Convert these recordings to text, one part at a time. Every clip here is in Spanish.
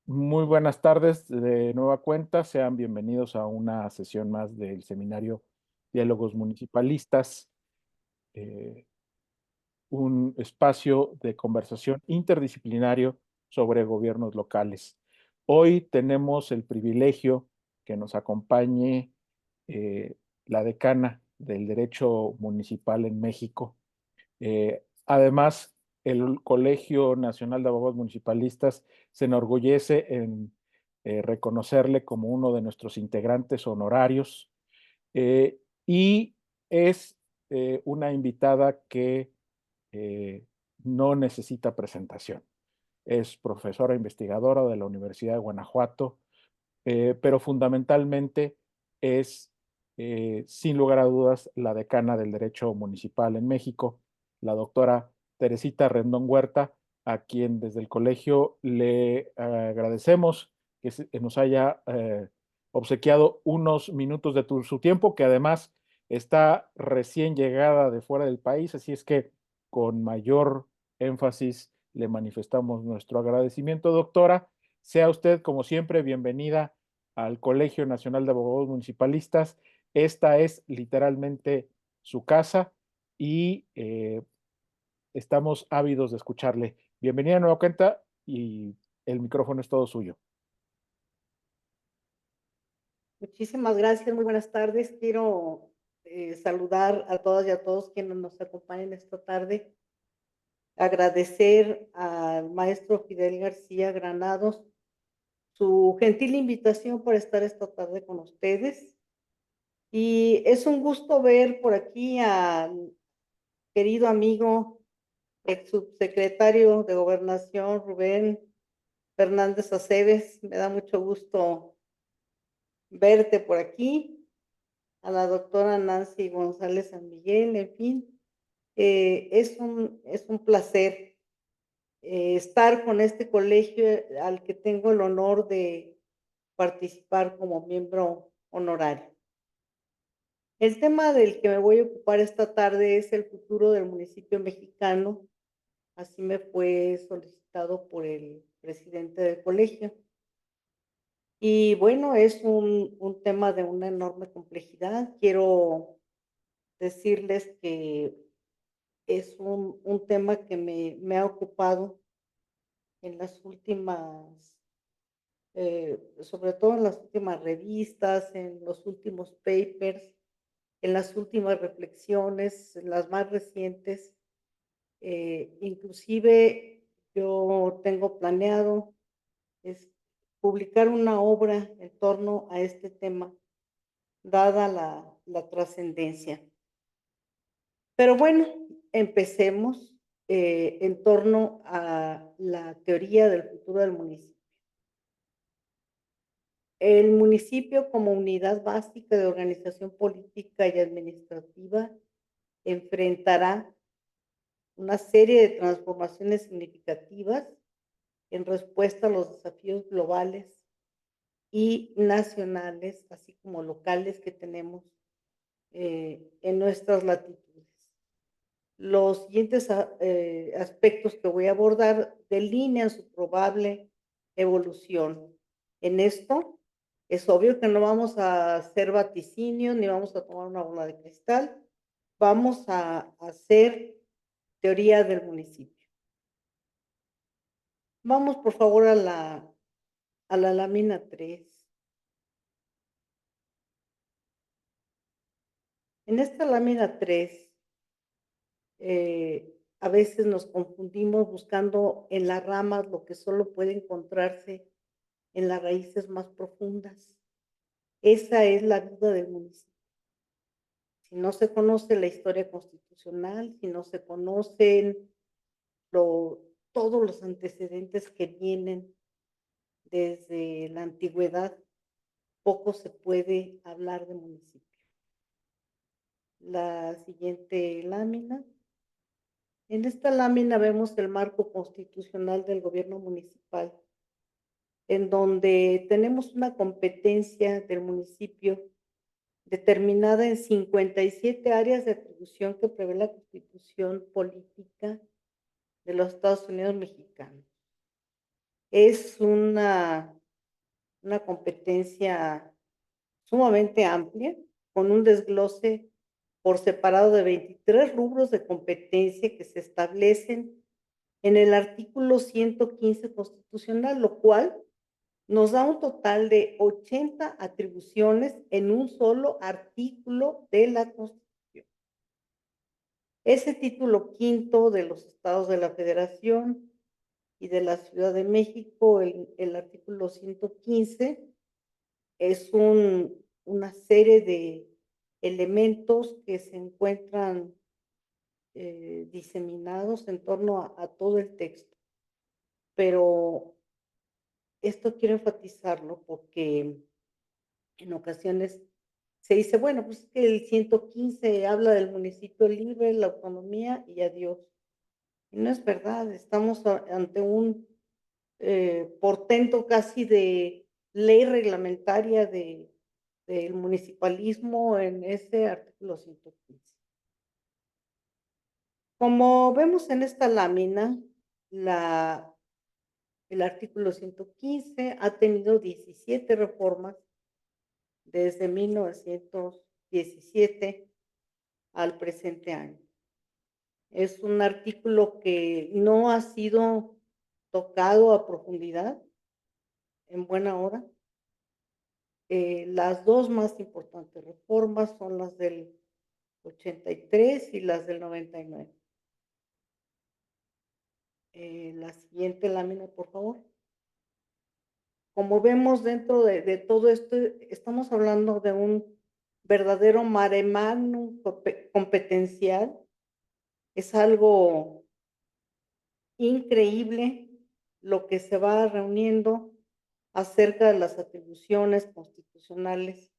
Muy buenas tardes de nueva cuenta. Sean bienvenidos a una sesión más del seminario Diálogos Municipalistas, eh, un espacio de conversación interdisciplinario sobre gobiernos locales. Hoy tenemos el privilegio que nos acompañe la decana del Derecho Municipal en México. Además, el Colegio Nacional de Abogados Municipalistas se enorgullece en reconocerle como uno de nuestros integrantes honorarios y es una invitada que eh, no necesita presentación. Es profesora investigadora de la Universidad de Guanajuato, pero fundamentalmente es, sin lugar a dudas, la decana del Derecho Municipal en México, la doctora Teresita Rendón Huerta, a quien desde el colegio le agradecemos que nos haya obsequiado unos minutos de su tiempo, que además está recién llegada de fuera del país, así es que con mayor énfasis le manifestamos nuestro agradecimiento, doctora. Sea usted, como siempre, bienvenida al Colegio Nacional de Abogados Municipalistas. Esta es literalmente su casa y estamos ávidos de escucharle. Bienvenida a nueva cuenta y el micrófono es todo suyo. Muchísimas gracias, muy buenas tardes. Quiero saludar a todas y a todos quienes nos acompañan esta tarde. Agradecer al maestro Fidel García Granados su gentil invitación por estar esta tarde con ustedes. Y es un gusto ver por aquí al querido amigo, ex subsecretario de Gobernación, Rubén Fernández Aceves. Me da mucho gusto verte por aquí. A la doctora Nancy González San Miguel, en fin, es un placer estar con este colegio al que tengo el honor de participar como miembro honorario. El tema del que me voy a ocupar esta tarde es el futuro del municipio mexicano, así me fue solicitado por el presidente del colegio. Y bueno, es un tema de una enorme complejidad. Quiero decirles que es un tema que me ha ocupado en las últimas, sobre todo en las últimas revistas, en los últimos papers, en las últimas reflexiones, en las más recientes. Inclusive yo tengo planeado es publicar una obra en torno a este tema, dada la trascendencia. Pero bueno, empecemos en torno a la teoría del futuro del municipio. El municipio como unidad básica de organización política y administrativa enfrentará una serie de transformaciones significativas en respuesta a los desafíos globales y nacionales, así como locales que tenemos en nuestras latitudes. Los siguientes aspectos que voy a abordar delinean su probable evolución. En esto, es obvio que no vamos a hacer vaticinios ni vamos a tomar una bola de cristal, vamos a hacer teoría del municipio. Vamos, por favor, a la lámina 3. En esta lámina 3, a veces nos confundimos buscando en las ramas lo que solo puede encontrarse en las raíces más profundas. Esa es la vida del municipio. Si no se conoce la historia constitucional, si no se conocen todos los antecedentes que vienen desde la antigüedad, poco se puede hablar de municipio. La siguiente lámina. En esta lámina vemos el marco constitucional del gobierno municipal, en donde tenemos una competencia del municipio determinada en 57 áreas de atribución que prevé la Constitución Política de los Estados Unidos Mexicanos. Es una competencia sumamente amplia, con un desglose por separado de 23 rubros de competencia que se establecen en el artículo 115 constitucional, lo cual nos da un total de 80 atribuciones en un solo artículo de la Constitución. Ese título quinto de los estados de la Federación y de la Ciudad de México, el artículo 115, es una serie de elementos que se encuentran diseminados en torno a todo el texto. Pero esto quiero enfatizarlo porque en ocasiones se dice, bueno, pues es que el 115 habla del municipio libre, la autonomía y adiós. Y no es verdad, estamos ante un portento casi de ley reglamentaria del municipalismo en ese artículo 115. Como vemos en esta lámina, el artículo 115 ha tenido 17 reformas desde 1917 al presente año. Es un artículo que no ha sido tocado a profundidad en buena hora. Las dos más importantes reformas son las del 83 y las del 99. La siguiente lámina, por favor. Como vemos dentro de todo esto, estamos hablando de un verdadero mare magnum competencial. Es algo increíble lo que se va reuniendo acerca de las atribuciones constitucionales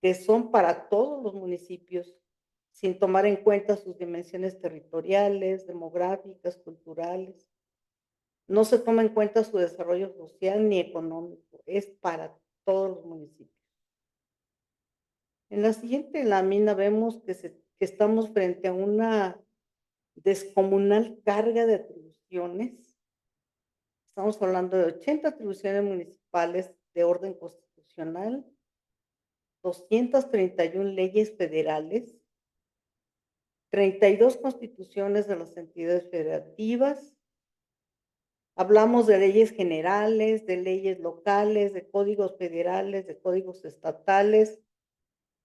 que son para todos los municipios, sin tomar en cuenta sus dimensiones territoriales, demográficas, culturales. No se toma en cuenta su desarrollo social ni económico, es para todos los municipios. En la siguiente lámina vemos que estamos frente a una descomunal carga de atribuciones. Estamos hablando de 80 atribuciones municipales de orden constitucional, 231 leyes federales, 32 constituciones de las entidades federativas. Hablamos de leyes generales, de leyes locales, de códigos federales, de códigos estatales,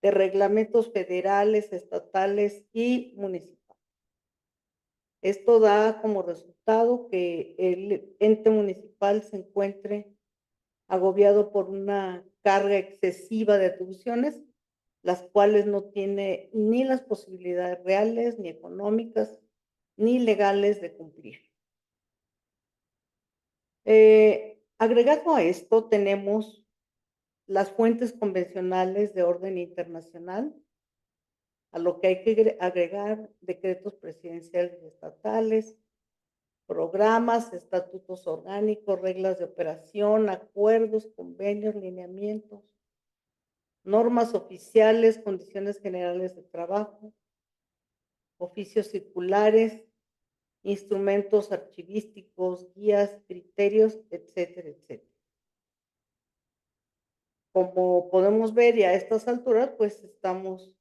de reglamentos federales, estatales y municipales. Esto da como resultado que el ente municipal se encuentre agobiado por una carga excesiva de atribuciones, las cuales no tiene ni las posibilidades reales, ni económicas, ni legales de cumplir. Agregado a esto, tenemos las fuentes convencionales de orden internacional, a lo que hay que agregar decretos presidenciales y estatales, programas, estatutos orgánicos, reglas de operación, acuerdos, convenios, lineamientos, normas oficiales, condiciones generales de trabajo, oficios circulares, instrumentos archivísticos, guías, criterios, etcétera, etcétera. Como podemos ver ya a estas alturas, pues estamos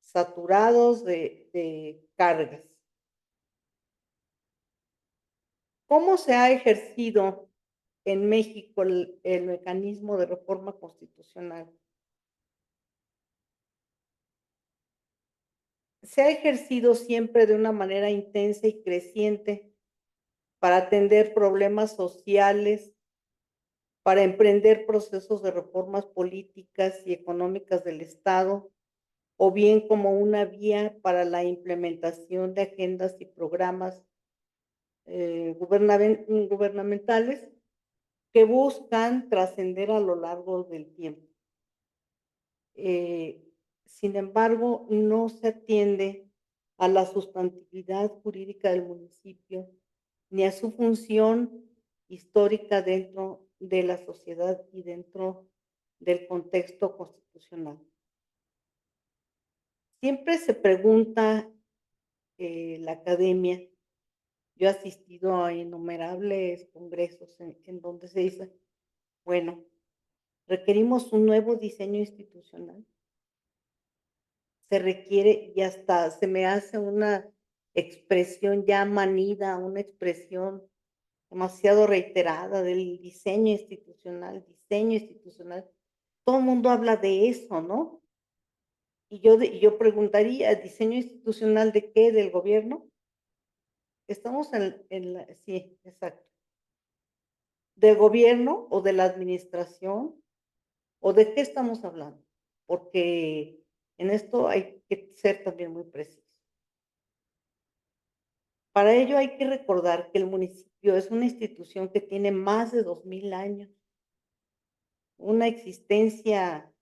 saturados de cargas. ¿Cómo se ha ejercido en México el mecanismo de reforma constitucional? Se ha ejercido siempre de una manera intensa y creciente para atender problemas sociales, para emprender procesos de reformas políticas y económicas del Estado, o bien como una vía para la implementación de agendas y programas gubernamentales que buscan trascender a lo largo del tiempo. Sin embargo, no se atiende a la sustantividad jurídica del municipio ni a su función histórica dentro de la sociedad y dentro del contexto constitucional. Siempre se pregunta la academia Yo he asistido a innumerables congresos en donde se dice, bueno, requerimos un nuevo diseño institucional. Se requiere y hasta se me hace una expresión ya manida, una expresión demasiado reiterada del diseño institucional. Todo el mundo habla de eso, ¿no? Y yo preguntaría, ¿diseño institucional de qué? ¿Del gobierno? Estamos en la sí, exacto. ¿Del gobierno o de la administración? ¿O de qué estamos hablando? Porque en esto hay que ser también muy precisos. Para ello hay que recordar que el municipio es una institución que tiene más de 2000 años, una existencia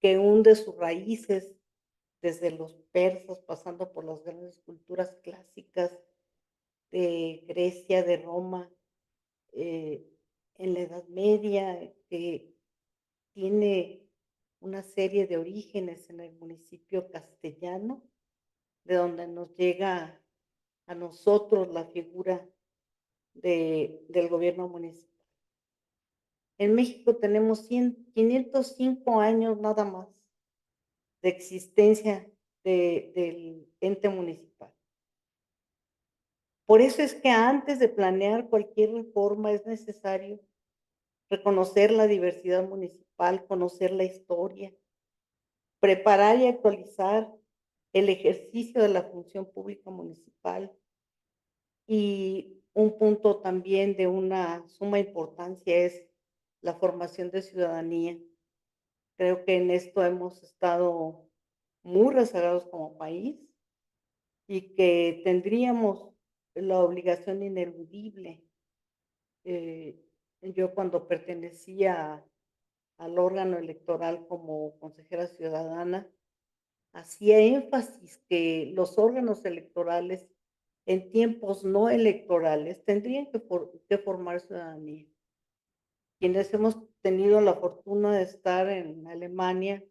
que hunde sus raíces desde los persas, pasando por las grandes culturas clásicas de Grecia, de Roma, eh, en la Edad Media, que tiene una serie de orígenes en el municipio castellano, de donde nos llega a nosotros la figura del gobierno municipal. En México tenemos 505 años nada más de existencia del ente municipal. Por eso es que antes de planear cualquier reforma es necesario reconocer la diversidad municipal, conocer la historia, preparar y actualizar el ejercicio de la función pública municipal. Y un punto también de una suma importancia es la formación de ciudadanía. Creo que en esto hemos estado muy rezagados como país y que tendríamos la obligación ineludible. Eh, yo cuando pertenecía al órgano electoral como consejera ciudadana, hacía énfasis que los órganos electorales en tiempos no electorales tendrían que formar ciudadanía. Quienes hemos tenido la fortuna de estar en Alemania,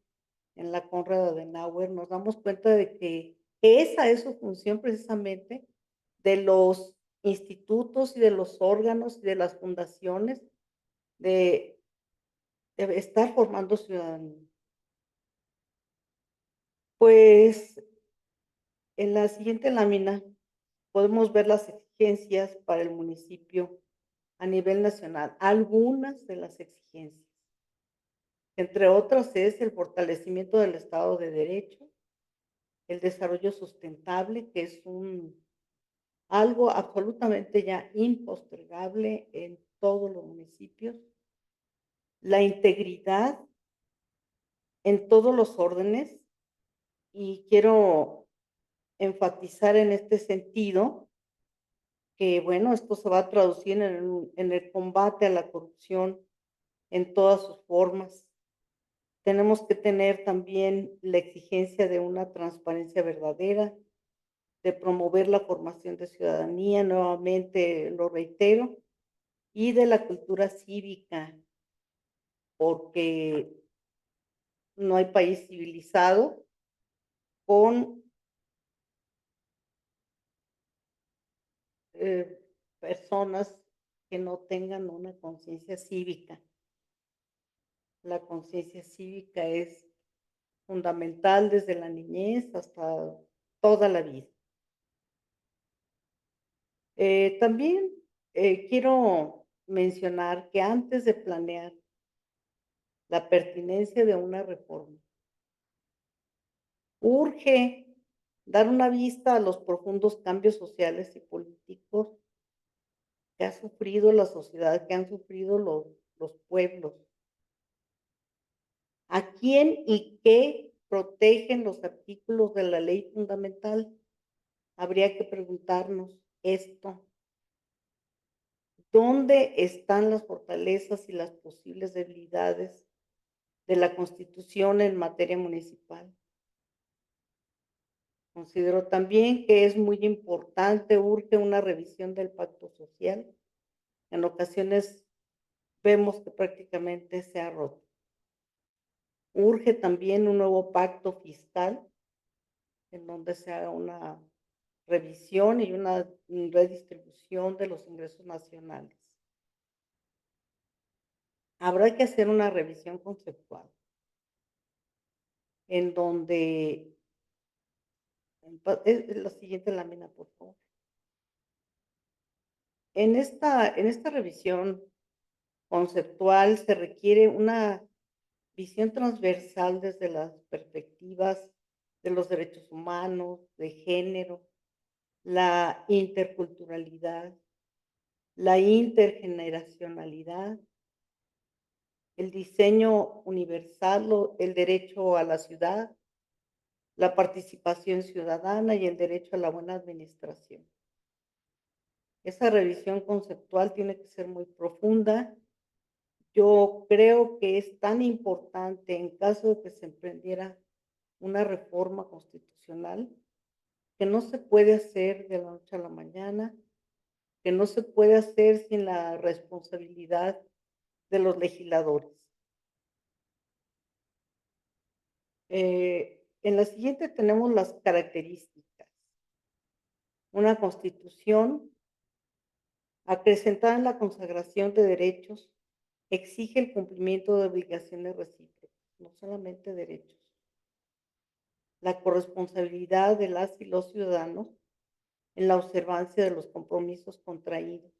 en la Konrad Adenauer, nos damos cuenta de que esa es su función precisamente de los institutos y de los órganos y de las fundaciones de, de estar formando ciudadanía. Pues en la siguiente lámina podemos ver las exigencias para el municipio a nivel nacional, algunas de las exigencias. Entre otras es el fortalecimiento del Estado de Derecho, el desarrollo sustentable, que es algo absolutamente ya impostergable en todos los municipios, la integridad en todos los órdenes, y quiero enfatizar en este sentido que, bueno, esto se va a traducir en el combate a la corrupción en todas sus formas. Tenemos que tener también la exigencia de una transparencia verdadera, de promover la formación de ciudadanía, nuevamente lo reitero, y de la cultura cívica, porque no hay país civilizado con eh, personas que no tengan una conciencia cívica. La conciencia cívica es fundamental desde la niñez hasta toda la vida. También quiero mencionar que antes de planear la pertinencia de una reforma, urge dar una vista a los profundos cambios sociales y políticos que ha sufrido la sociedad, que han sufrido los pueblos. ¿A quién y qué protegen los artículos de la ley fundamental? Habría que preguntarnos esto. ¿Dónde están las fortalezas y las posibles debilidades de la Constitución en materia municipal? Considero también que es muy importante, urge una revisión del pacto social. En ocasiones vemos que prácticamente se ha roto. Urge también un nuevo pacto fiscal en donde se haga una revisión y una redistribución de los ingresos nacionales. Habrá que hacer una revisión conceptual en donde, la siguiente lámina, por favor. En esta revisión conceptual se requiere una visión transversal desde las perspectivas de los derechos humanos, de género, la interculturalidad, la intergeneracionalidad, el diseño universal, el derecho a la ciudad, la participación ciudadana y el derecho a la buena administración. Esa revisión conceptual tiene que ser muy profunda. Yo creo que es tan importante en caso de que se emprendiera una reforma constitucional, que no se puede hacer de la noche a la mañana, que no se puede hacer sin la responsabilidad de los legisladores. En la siguiente tenemos las características. Una constitución acrecentada en la consagración de derechos exige el cumplimiento de obligaciones recíprocas, no solamente derechos. La corresponsabilidad de las y los ciudadanos en la observancia de los compromisos contraídos.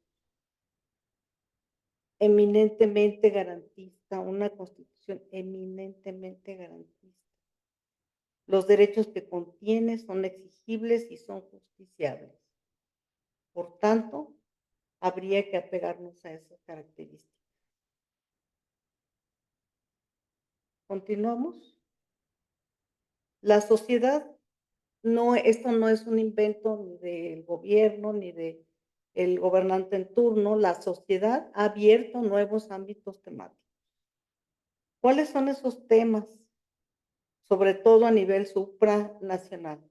Eminentemente garantista, una constitución eminentemente garantista. Los derechos que contiene son exigibles y son justiciables. Por tanto, habría que apegarnos a esas características. ¿Continuamos? La sociedad, esto no es un invento ni del gobierno ni de el gobernante en turno, la sociedad ha abierto nuevos ámbitos temáticos. ¿Cuáles son esos temas? Sobre todo a nivel supranacional.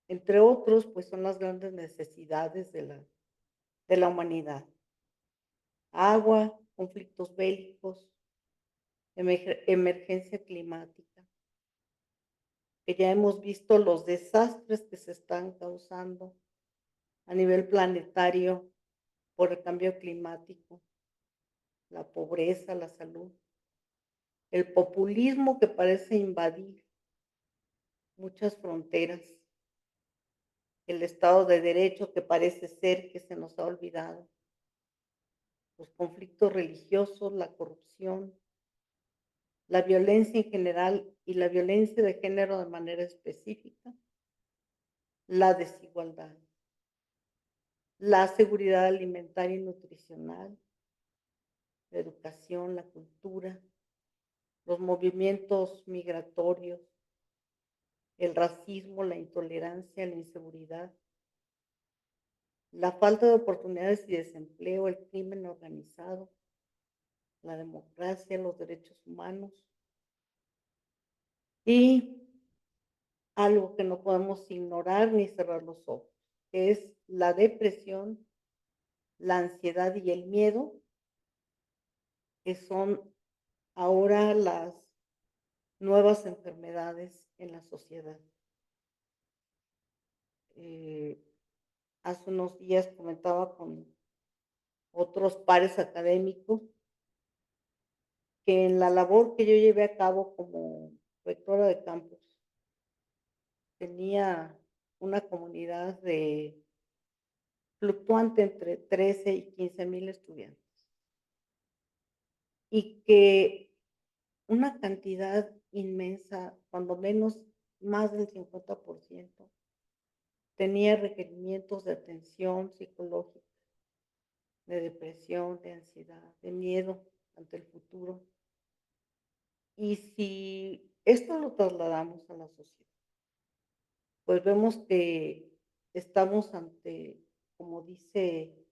Entre otros, pues son las grandes necesidades de la humanidad. Agua, conflictos bélicos, emergencia climática, que ya hemos visto los desastres que se están causando a nivel planetario por el cambio climático, la pobreza, la salud, el populismo que parece invadir muchas fronteras, el Estado de Derecho que parece ser que se nos ha olvidado, los conflictos religiosos, la corrupción, la violencia en general y la violencia de género de manera específica, la desigualdad, la seguridad alimentaria y nutricional, la educación, la cultura, los movimientos migratorios, el racismo, la intolerancia, la inseguridad, la falta de oportunidades y desempleo, el crimen organizado, la democracia, los derechos humanos y algo que no podemos ignorar ni cerrar los ojos, que es la depresión, la ansiedad y el miedo, que son ahora las nuevas enfermedades en la sociedad. Hace unos días comentaba con otros pares académicos que en la labor que yo llevé a cabo como rectora de campus, tenía una comunidad de fluctuante entre 13 y 15,000 estudiantes. Y que una cantidad inmensa, cuando menos más del 50%, tenía requerimientos de atención psicológica, de depresión, de ansiedad, de miedo ante el futuro. Y si esto lo trasladamos a la sociedad, pues vemos que estamos ante, como dice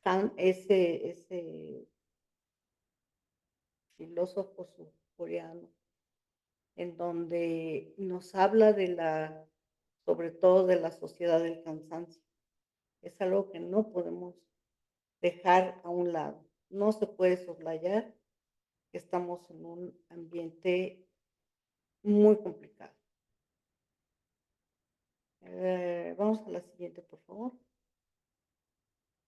Kant, ese filósofo surcoreano, en donde nos habla sobre todo de la sociedad del cansancio. Es algo que no podemos dejar a un lado. No se puede soslayar que estamos en un ambiente muy complicado. Vamos a la siguiente, por favor.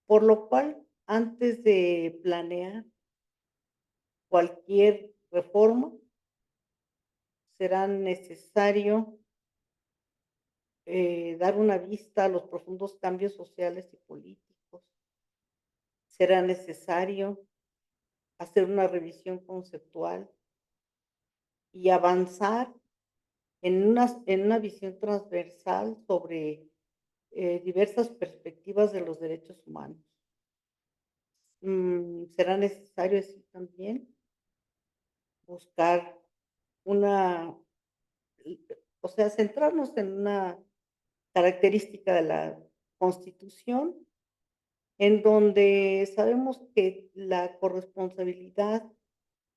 Por lo cual, antes de planear cualquier reforma, será necesario dar una vista a los profundos cambios sociales y políticos. Será necesario hacer una revisión conceptual y avanzar en una visión transversal sobre diversas perspectivas de los derechos humanos. Será necesario así también buscar una, o sea, centrarnos en una característica de la Constitución, en donde sabemos que la corresponsabilidad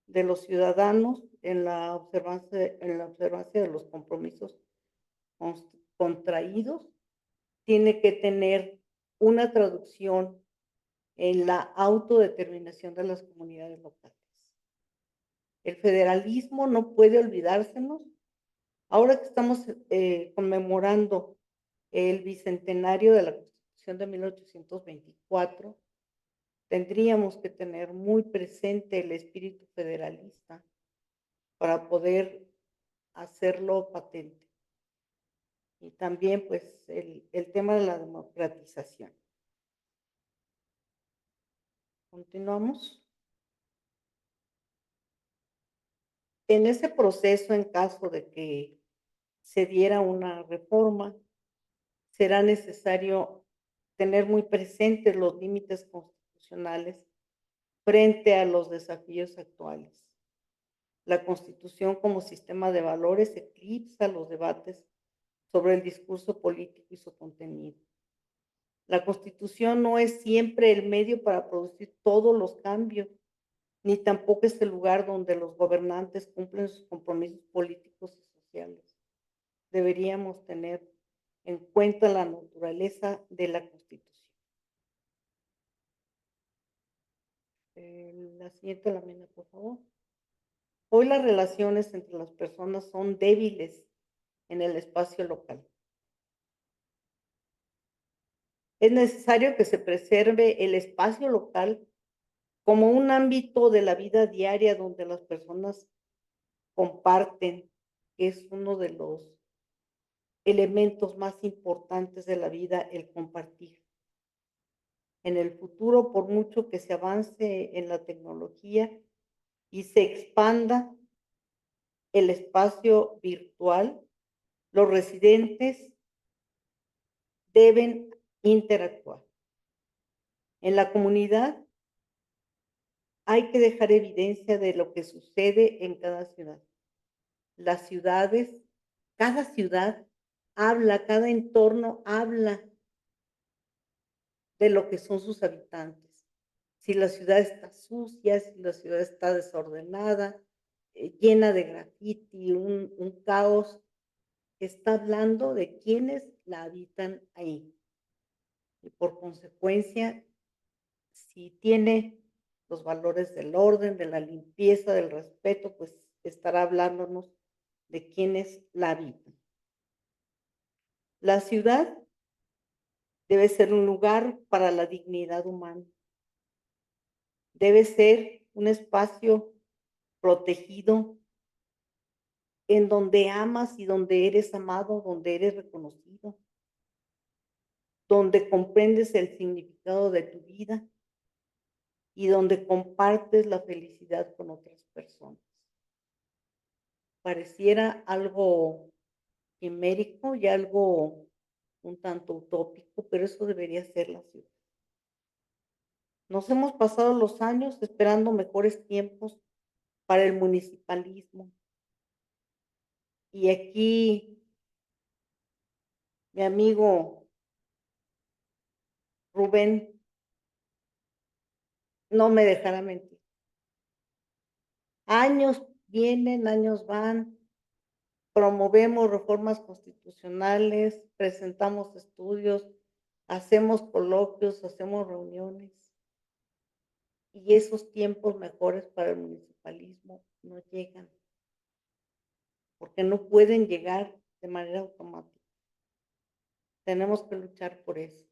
de los ciudadanos en la observancia de los compromisos contraídos tiene que tener una traducción en la autodeterminación de las comunidades locales. El federalismo no puede olvidársenos. Ahora que estamos conmemorando el bicentenario de la Constitución de 1824, tendríamos que tener muy presente el espíritu federalista para poder hacerlo patente. Y también, pues, el tema de la democratización. Continuamos. En ese proceso, en caso de que se diera una reforma, será necesario tener muy presentes los límites constitucionales frente a los desafíos actuales. La Constitución como sistema de valores eclipsa los debates sobre el discurso político y su contenido. La Constitución no es siempre el medio para producir todos los cambios, ni tampoco es el lugar donde los gobernantes cumplen sus compromisos políticos y sociales. Deberíamos tener en cuenta la naturaleza de la Constitución. La siguiente lámina, por favor. Hoy las relaciones entre las personas son débiles en el espacio local. Es necesario que se preserve el espacio local como un ámbito de la vida diaria donde las personas comparten, que es uno de los elementos más importantes de la vida, el compartir. En el futuro, por mucho que se avance en la tecnología y se expanda el espacio virtual, los residentes deben interactuar. En la comunidad hay que dejar evidencia de lo que sucede en cada ciudad. Las ciudades, cada ciudad habla, cada entorno habla de lo que son sus habitantes. Si la ciudad está sucia, si la ciudad está desordenada, llena de grafiti, un caos, está hablando de quienes la habitan ahí. Y por consecuencia, si tiene los valores del orden, de la limpieza, del respeto, pues estará hablándonos de quienes la habitan. La ciudad debe ser un lugar para la dignidad humana. Debe ser un espacio protegido en donde amas y donde eres amado, donde eres reconocido, donde comprendes el significado de tu vida y donde compartes la felicidad con otras personas. Pareciera algo quimérico y algo un tanto utópico, pero eso debería ser la ciudad. Nos hemos pasado los años esperando mejores tiempos para el municipalismo. Y aquí mi amigo Rubén no me dejará mentir. Años vienen, años van, promovemos reformas constitucionales, presentamos estudios, hacemos coloquios, hacemos reuniones. Y esos tiempos mejores para el municipalismo no llegan, porque no pueden llegar de manera automática. tenemos que luchar por eso.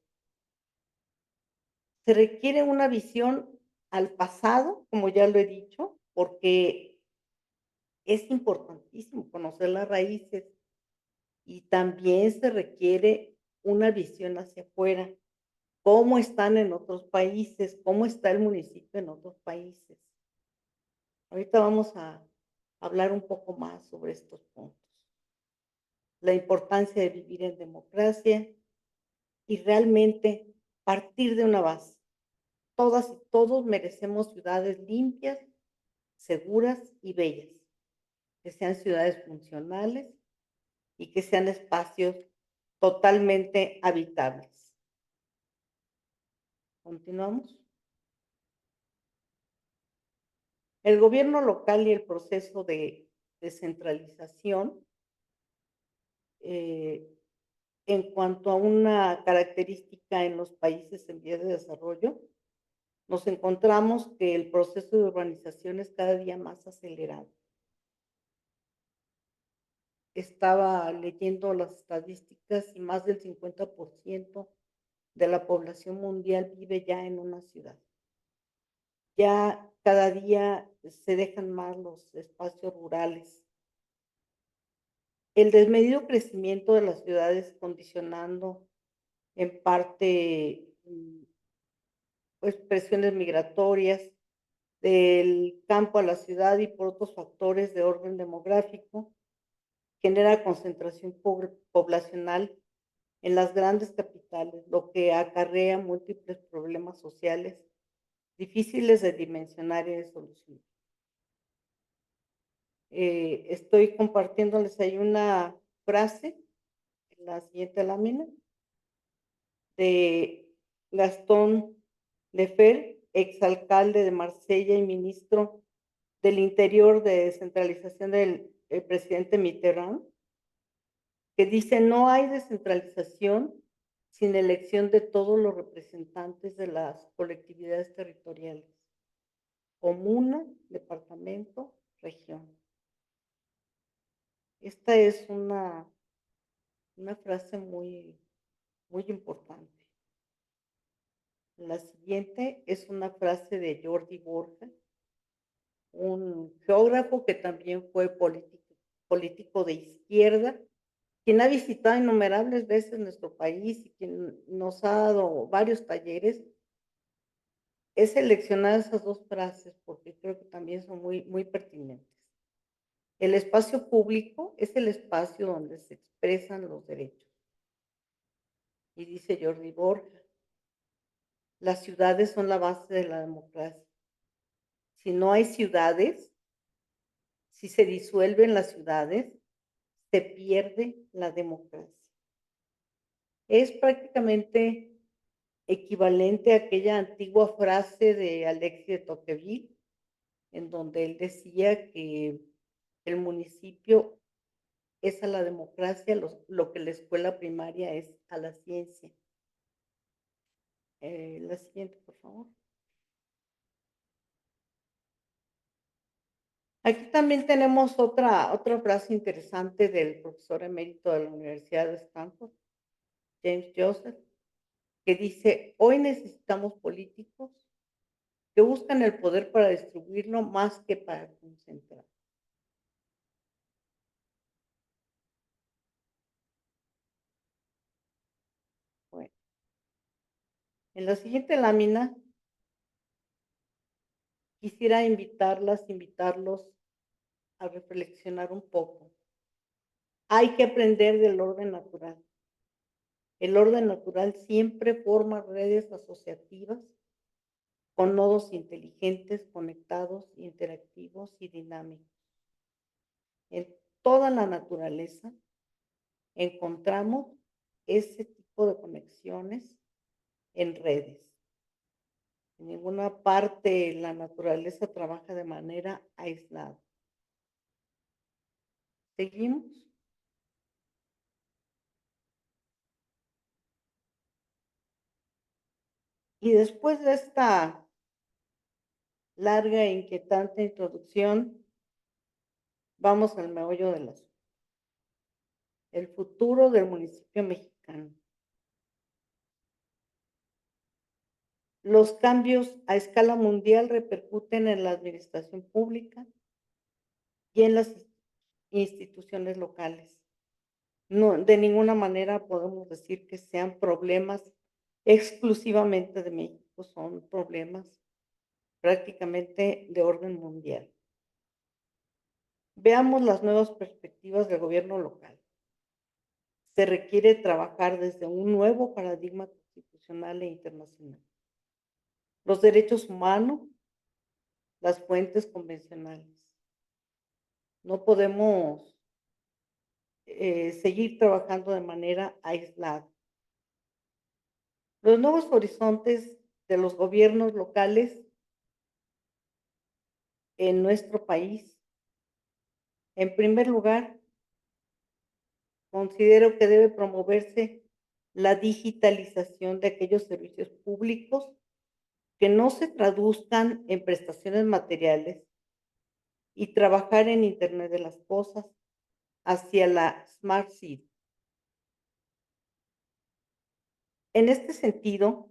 Se requiere una visión al pasado, como ya lo he dicho, porque es importantísimo conocer las raíces y también se requiere una visión hacia afuera, cómo están en otros países, cómo está el municipio en otros países. Ahorita vamos a hablar un poco más sobre estos puntos. La importancia de vivir en democracia y realmente partir de una base. Todas y todos merecemos ciudades limpias, seguras y bellas, que sean ciudades funcionales y que sean espacios totalmente habitables. ¿Continuamos? El gobierno local y el proceso de descentralización, en cuanto a una característica en los países en vías de desarrollo, nos encontramos que el proceso de urbanización es cada día más acelerado. Estaba leyendo las estadísticas y más del 50% de la población mundial vive ya en una ciudad. Ya cada día se dejan más los espacios rurales. El desmedido crecimiento de las ciudades condicionando en parte pues presiones migratorias del campo a la ciudad y por otros factores de orden demográfico, genera concentración poblacional en las grandes capitales, lo que acarrea múltiples problemas sociales difíciles de dimensionar y de solucionar. Estoy compartiéndoles ahí una frase en la siguiente lámina de Gastón Lefer, exalcalde de Marsella y ministro del Interior de descentralización del presidente Mitterrand, que dice: no hay descentralización sin elección de todos los representantes de las colectividades territoriales, comuna, departamento, región. Esta es una frase muy, muy importante. La siguiente es una frase de Jordi Borja, un geógrafo que también fue político de izquierda, quien ha visitado innumerables veces nuestro país y quien nos ha dado varios talleres. He seleccionado esas dos frases porque creo que también son muy, muy pertinentes. El espacio público es el espacio donde se expresan los derechos. Y dice Jordi Borja, las ciudades son la base de la democracia. Si no hay ciudades, si se disuelven las ciudades, se pierde la democracia. Es prácticamente equivalente a aquella antigua frase de Alexis de Tocqueville, en donde él decía que el municipio es a la democracia lo que la escuela primaria es a la ciencia. La siguiente, por favor. Aquí también tenemos otra frase interesante del profesor emérito de la Universidad de Stanford, James Joseph, que dice: hoy necesitamos políticos que buscan el poder para distribuirlo más que para concentrar. Bueno, en la siguiente lámina quisiera invitarlos a reflexionar un poco. Hay que aprender del orden natural. El orden natural siempre forma redes asociativas con nodos inteligentes, conectados, interactivos y dinámicos. En toda la naturaleza encontramos ese tipo de conexiones en redes. En ninguna parte la naturaleza trabaja de manera aislada. ¿Seguimos? Y después de esta larga e inquietante introducción, vamos al meollo del asunto. El futuro del municipio mexicano. Los cambios a escala mundial repercuten en la administración pública y en las instituciones locales. No, de ninguna manera podemos decir que sean problemas exclusivamente de México, son problemas prácticamente de orden mundial. Veamos las nuevas perspectivas del gobierno local. Se requiere trabajar desde un nuevo paradigma constitucional e internacional. Los derechos humanos, las fuentes convencionales. No podemos seguir trabajando de manera aislada. Los nuevos horizontes de los gobiernos locales en nuestro país. En primer lugar, considero que debe promoverse la digitalización de aquellos servicios públicos que no se traduzcan en prestaciones materiales y trabajar en Internet de las cosas hacia la Smart City. En este sentido,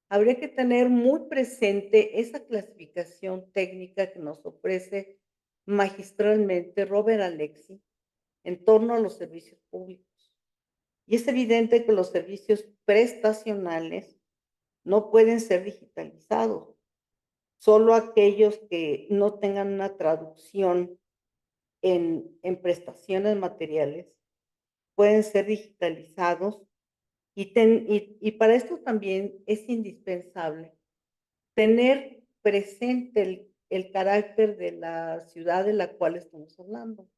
habría que tener muy presente esa clasificación técnica que nos ofrece magistralmente Robert Alexi en torno a los servicios públicos. Y es evidente que los servicios prestacionales no pueden ser digitalizados. Solo aquellos que no tengan una traducción en prestaciones materiales pueden ser digitalizados y para esto también es indispensable tener presente el carácter de la ciudad de la cual estamos hablando,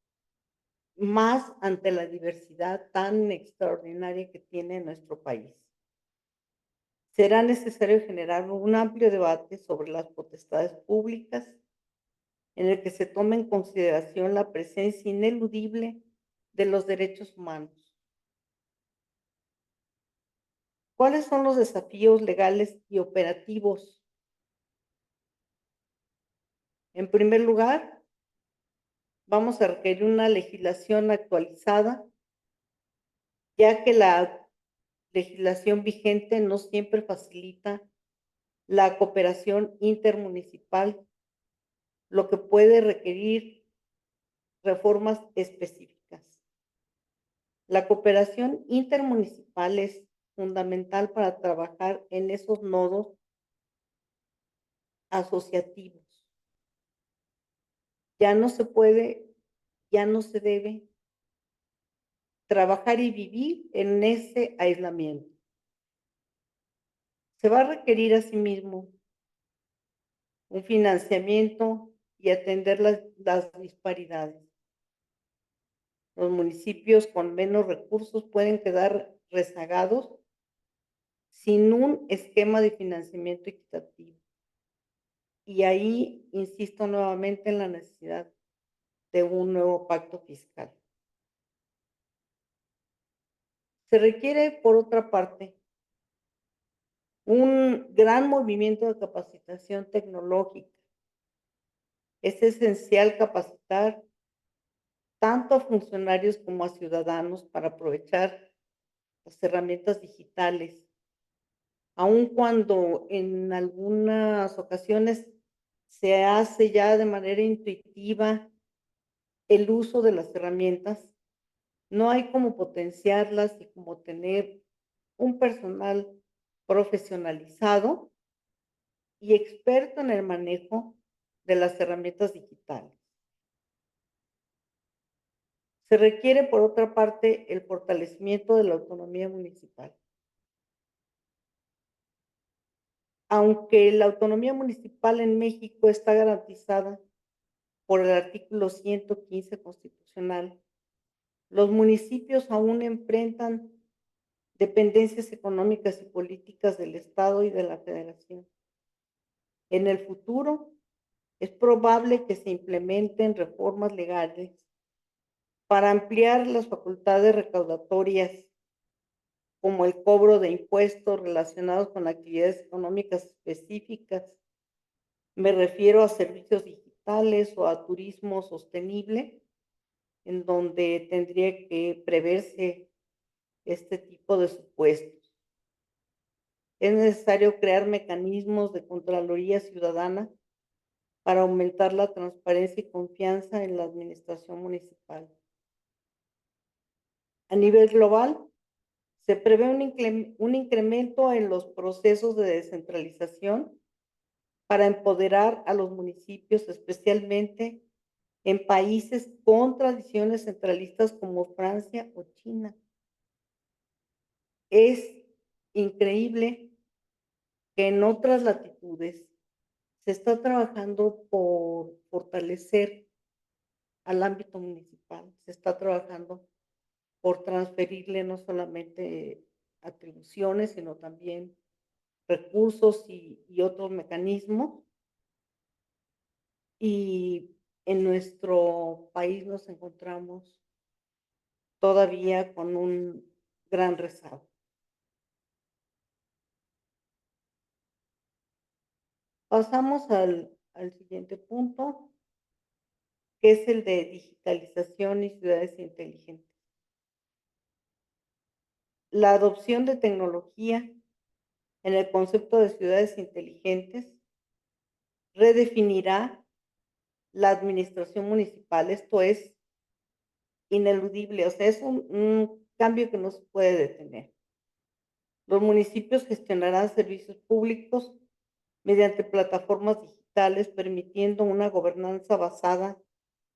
más ante la diversidad tan extraordinaria que tiene nuestro país. Será necesario generar un amplio debate sobre las potestades públicas en el que se tome en consideración la presencia ineludible de los derechos humanos. ¿Cuáles son los desafíos legales y operativos? En primer lugar, vamos a requerir una legislación actualizada, ya que la legislación vigente no siempre facilita la cooperación intermunicipal, lo que puede requerir reformas específicas. La cooperación intermunicipal es fundamental para trabajar en esos nodos asociativos. Ya no se puede, ya no se debe trabajar y vivir en ese aislamiento. Se va a requerir asimismo un financiamiento y atender las disparidades. Los municipios con menos recursos pueden quedar rezagados sin un esquema de financiamiento equitativo. Y ahí insisto nuevamente en la necesidad de un nuevo pacto fiscal. Se requiere, por otra parte, un gran movimiento de capacitación tecnológica. Es esencial capacitar tanto a funcionarios como a ciudadanos para aprovechar las herramientas digitales, aun cuando en algunas ocasiones se hace ya de manera intuitiva el uso de las herramientas, no hay como potenciarlas y como tener un personal profesionalizado y experto en el manejo de las herramientas digitales. Se requiere, por otra parte, el fortalecimiento de la autonomía municipal. Aunque la autonomía municipal en México está garantizada por el artículo 115 constitucional, los municipios aún enfrentan dependencias económicas y políticas del Estado y de la Federación. En el futuro, es probable que se implementen reformas legales para ampliar las facultades recaudatorias, como el cobro de impuestos relacionados con actividades económicas específicas. Me refiero a servicios digitales o a turismo sostenible, en donde tendría que preverse este tipo de supuestos. Es necesario crear mecanismos de contraloría ciudadana para aumentar la transparencia y confianza en la administración municipal. A nivel global, se prevé un incremento en los procesos de descentralización para empoderar a los municipios, especialmente en países con tradiciones centralistas como Francia o China. Es increíble que en otras latitudes se está trabajando por fortalecer al ámbito municipal, se está trabajando por transferirle no solamente atribuciones, sino también recursos y otros mecanismos. Y en nuestro país nos encontramos todavía con un gran rezago. Pasamos al siguiente punto, que es el de digitalización y ciudades inteligentes. La adopción de tecnología en el concepto de ciudades inteligentes redefinirá la administración municipal. Esto es ineludible, o sea, es un cambio que no se puede detener. Los municipios gestionarán servicios públicos mediante plataformas digitales, permitiendo una gobernanza basada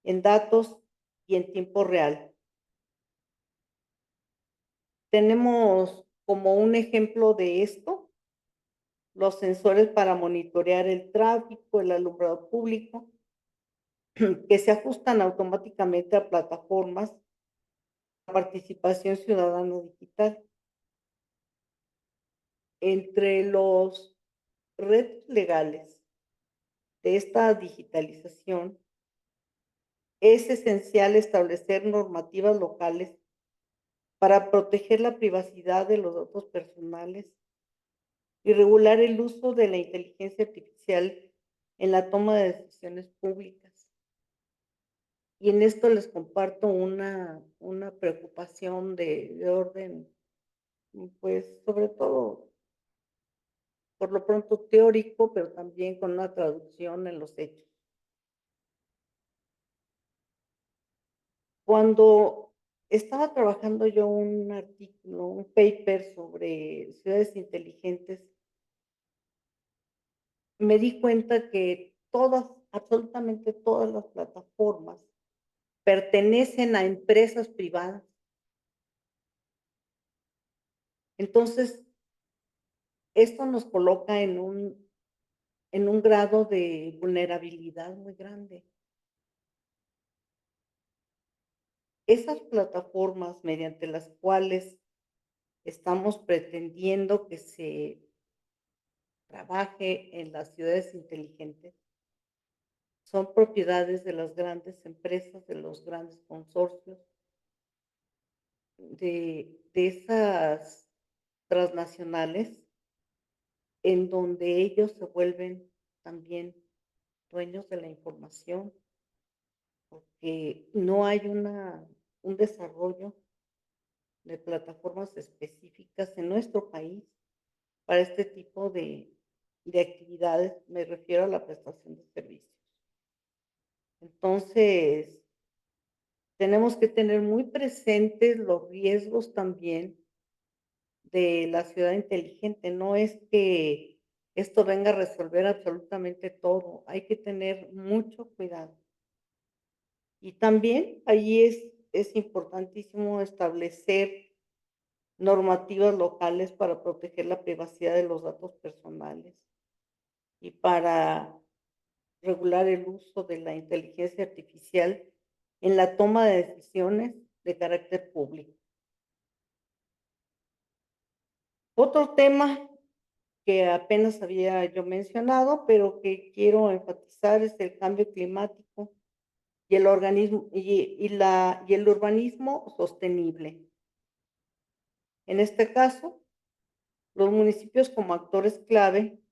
en datos y en tiempo real. Tenemos como un ejemplo de esto los sensores para monitorear el tráfico, el alumbrado público, que se ajustan automáticamente a plataformas de participación ciudadana digital. Entre los retos legales de esta digitalización, es esencial establecer normativas locales para proteger la privacidad de los datos personales y regular el uso de la inteligencia artificial en la toma de decisiones públicas. Y en esto les comparto una preocupación de orden, pues, sobre todo, por lo pronto teórico, pero también con una traducción en los hechos. Cuando estaba trabajando yo un artículo, un paper sobre ciudades inteligentes, me di cuenta que todas, absolutamente todas las plataformas pertenecen a empresas privadas. Entonces, esto nos coloca en un grado de vulnerabilidad muy grande. Esas plataformas mediante las cuales estamos pretendiendo que se trabaje en las ciudades inteligentes son propiedades de las grandes empresas, de los grandes consorcios, de esas transnacionales, en donde ellos se vuelven también dueños de la información, porque no hay un desarrollo de plataformas específicas en nuestro país para este tipo de actividades, me refiero a la prestación de servicios. Entonces, tenemos que tener muy presentes los riesgos también de la ciudad inteligente. No es que esto venga a resolver absolutamente todo, hay que tener mucho cuidado. Y también allí es importantísimo establecer normativas locales para proteger la privacidad de los datos personales y para regular el uso de la inteligencia artificial en la toma de decisiones de carácter público. Otro tema que apenas había yo mencionado, pero que quiero enfatizar es el cambio climático y el organismo y el urbanismo sostenible. En este caso, los municipios como actores clave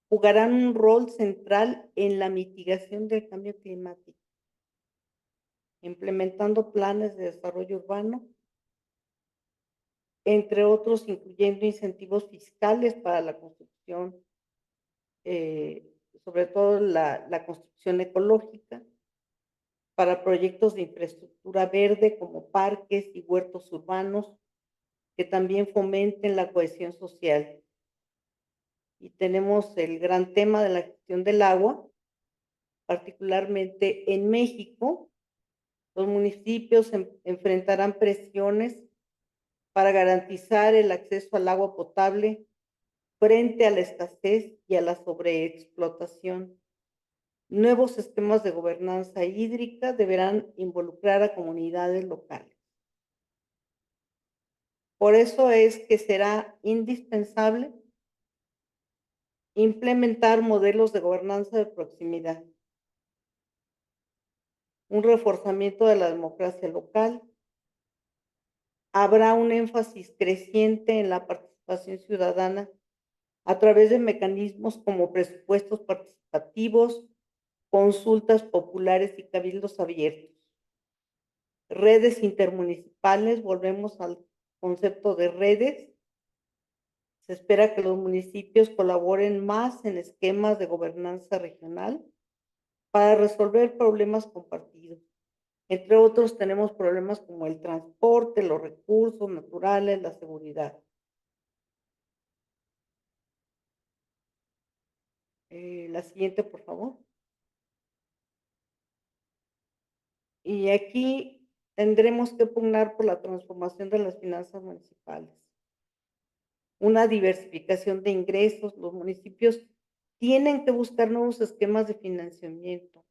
jugarán un rol central en la mitigación del cambio climático, implementando planes de desarrollo urbano entre otros, incluyendo incentivos fiscales para la construcción, sobre todo la construcción ecológica, para proyectos de infraestructura verde como parques y huertos urbanos que también fomenten la cohesión social. Y tenemos el gran tema de la gestión del agua, particularmente en México. Los municipios enfrentarán presiones para garantizar el acceso al agua potable frente a la escasez y a la sobreexplotación. Nuevos sistemas de gobernanza hídrica deberán involucrar a comunidades locales. Por eso es que será indispensable implementar modelos de gobernanza de proximidad, un reforzamiento de la democracia local. Habrá un énfasis creciente en la participación ciudadana a través de mecanismos como presupuestos participativos, consultas populares y cabildos abiertos. Redes intermunicipales, volvemos al concepto de redes. Se espera que los municipios colaboren más en esquemas de gobernanza regional para resolver problemas compartidos. Entre otros, tenemos problemas como el transporte, los recursos naturales, la seguridad. La siguiente, por favor. Y aquí tendremos que pugnar por la transformación de las finanzas municipales. Una diversificación de ingresos. Los municipios tienen que buscar nuevos esquemas de financiamiento.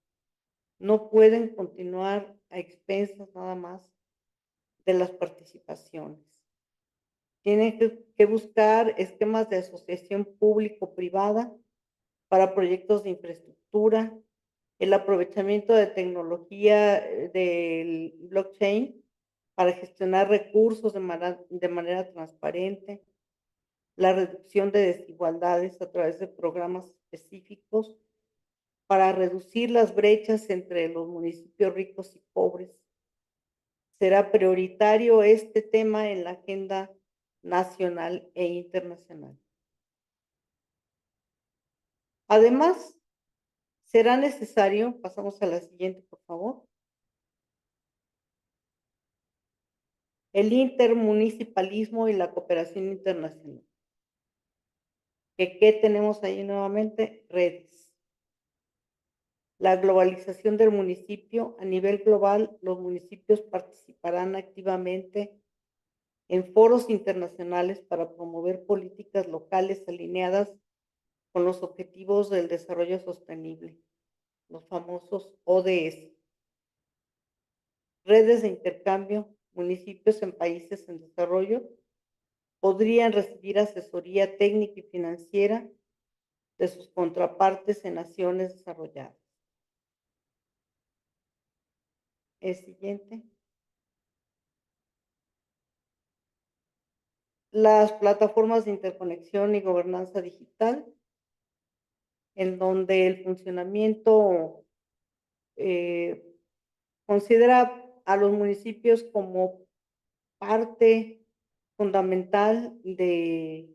No pueden continuar a expensas nada más de las participaciones. Tienen que buscar esquemas de asociación público-privada para proyectos de infraestructura, el aprovechamiento de tecnología del blockchain para gestionar recursos de manera transparente, la reducción de desigualdades a través de programas específicos para reducir las brechas entre los municipios ricos y pobres. Será prioritario este tema en la agenda nacional e internacional. Además, será necesario, pasamos a la siguiente, por favor, el intermunicipalismo y la cooperación internacional. ¿Qué tenemos ahí nuevamente? Redes. La globalización del municipio. A nivel global, los municipios participarán activamente en foros internacionales para promover políticas locales alineadas con los objetivos del desarrollo sostenible, los famosos ODS. Redes de intercambio. Municipios en países en desarrollo podrían recibir asesoría técnica y financiera de sus contrapartes en naciones desarrolladas. El siguiente. Las plataformas de interconexión y gobernanza digital, en donde el funcionamiento considera a los municipios como parte fundamental de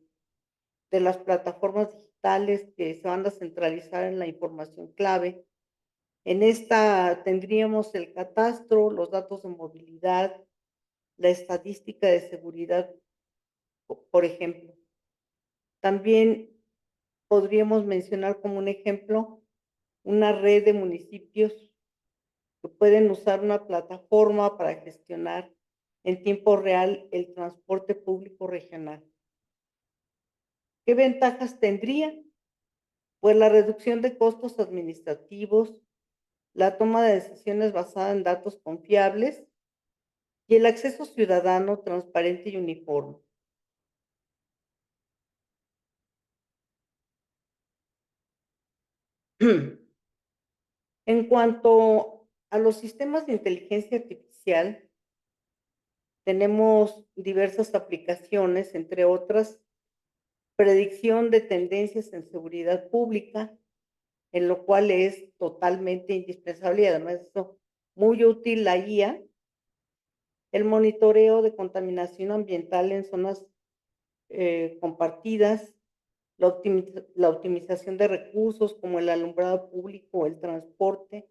las plataformas digitales que se van a centralizar en la información clave. En esta tendríamos el catastro, los datos de movilidad, la estadística de seguridad, por ejemplo. También podríamos mencionar como un ejemplo una red de municipios que pueden usar una plataforma para gestionar en tiempo real el transporte público regional. ¿Qué ventajas tendría? Pues la reducción de costos administrativos, la toma de decisiones basada en datos confiables y el acceso ciudadano transparente y uniforme. En cuanto a los sistemas de inteligencia artificial, tenemos diversas aplicaciones, entre otras, predicción de tendencias en seguridad pública, en lo cual es totalmente indispensable y además eso muy útil la IA el monitoreo de contaminación ambiental en zonas compartidas, la optimización de recursos como el alumbrado público o el transporte.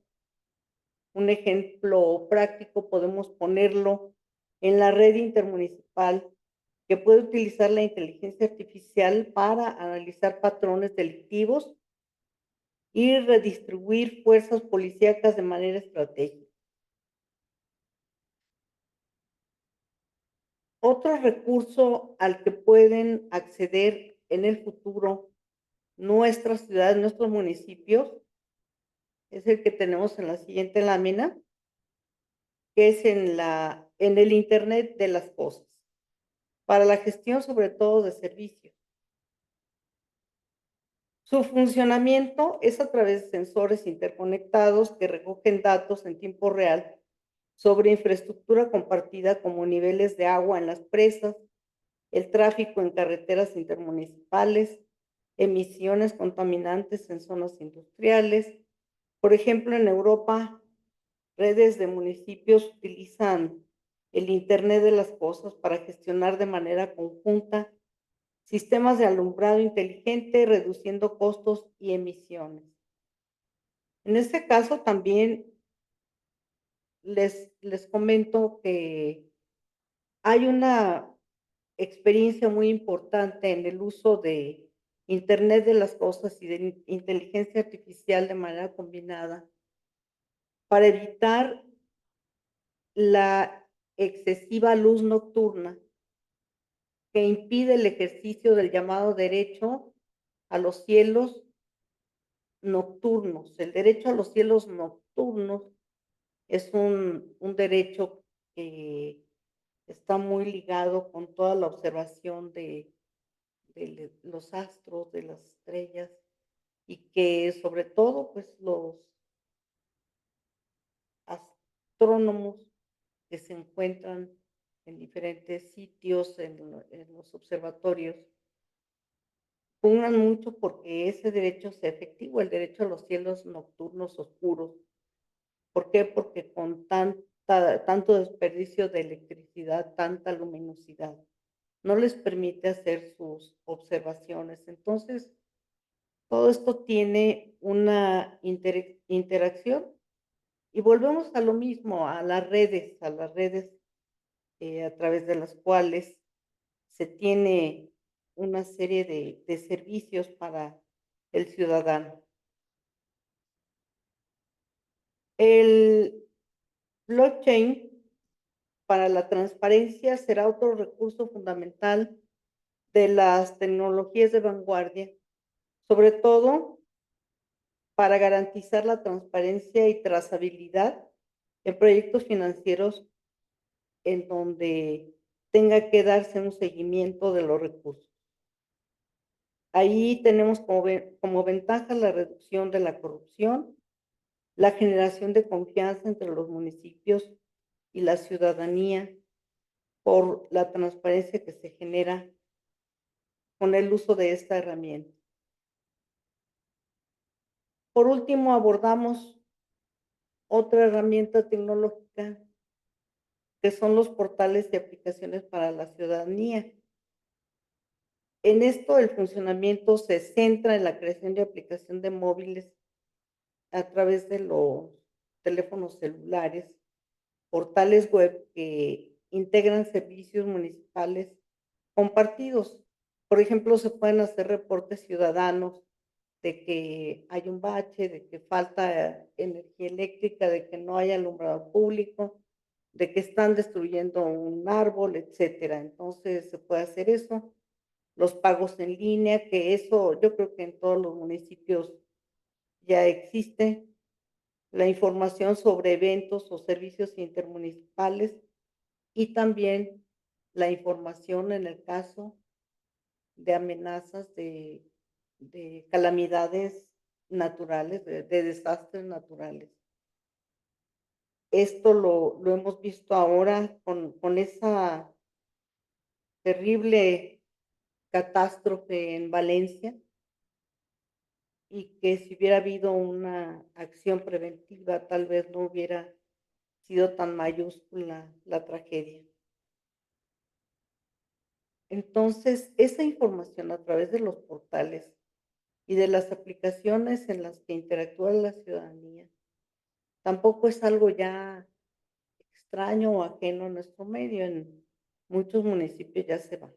Un ejemplo práctico podemos ponerlo en la red intermunicipal, que puede utilizar la inteligencia artificial para analizar patrones delictivos y redistribuir fuerzas policíacas de manera estratégica. Otro recurso al que pueden acceder en el futuro nuestras ciudades, nuestros municipios, es el que tenemos en la siguiente lámina, que es en el Internet de las cosas, para la gestión sobre todo de servicios. Su funcionamiento es a través de sensores interconectados que recogen datos en tiempo real sobre infraestructura compartida como niveles de agua en las presas, el tráfico en carreteras intermunicipales, emisiones contaminantes en zonas industriales. Por ejemplo, en Europa, redes de municipios utilizan el Internet de las cosas para gestionar de manera conjunta sistemas de alumbrado inteligente, reduciendo costos y emisiones. En este caso, también les comento que hay una experiencia muy importante en el uso de Internet de las cosas y de inteligencia artificial de manera combinada para evitar la excesiva luz nocturna que impide el ejercicio del llamado derecho a los cielos nocturnos. El derecho a los cielos nocturnos es un derecho que está muy ligado con toda la observación de los astros, de las estrellas, y que sobre todo, pues, los astrónomos que se encuentran en diferentes sitios, en los observatorios, pugnan mucho porque ese derecho sea efectivo, el derecho a los cielos nocturnos oscuros. ¿Por qué? Porque con tanto desperdicio de electricidad, tanta luminosidad, no les permite hacer sus observaciones. Entonces, todo esto tiene una interacción y volvemos a lo mismo, a las redes a través de las cuales se tiene una serie de servicios para el ciudadano. El blockchain para la transparencia será otro recurso fundamental de las tecnologías de vanguardia, sobre todo para garantizar la transparencia y trazabilidad en proyectos financieros en donde tenga que darse un seguimiento de los recursos. Ahí tenemos como ventaja la reducción de la corrupción, la generación de confianza entre los municipios y la ciudadanía por la transparencia que se genera con el uso de esta herramienta. Por último, abordamos otra herramienta tecnológica que son los portales y aplicaciones para la ciudadanía. En esto, el funcionamiento se centra en la creación de aplicación de móviles a través de los teléfonos celulares, portales web que integran servicios municipales compartidos. Por ejemplo, se pueden hacer reportes ciudadanos de que hay un bache, de que falta energía eléctrica, de que no hay alumbrado público, de que están destruyendo un árbol, etcétera. Entonces, se puede hacer eso. Los pagos en línea, que eso yo creo que en todos los municipios ya existe. La información sobre eventos o servicios intermunicipales y también la información en el caso de amenazas de calamidades naturales, de desastres naturales. Esto lo hemos visto ahora con esa terrible catástrofe en Valencia, y que si hubiera habido una acción preventiva, tal vez no hubiera sido tan mayúscula la tragedia. Entonces, esa información a través de los portales y de las aplicaciones en las que interactúa la ciudadanía, tampoco es algo ya extraño o ajeno a nuestro medio. En muchos municipios ya se va.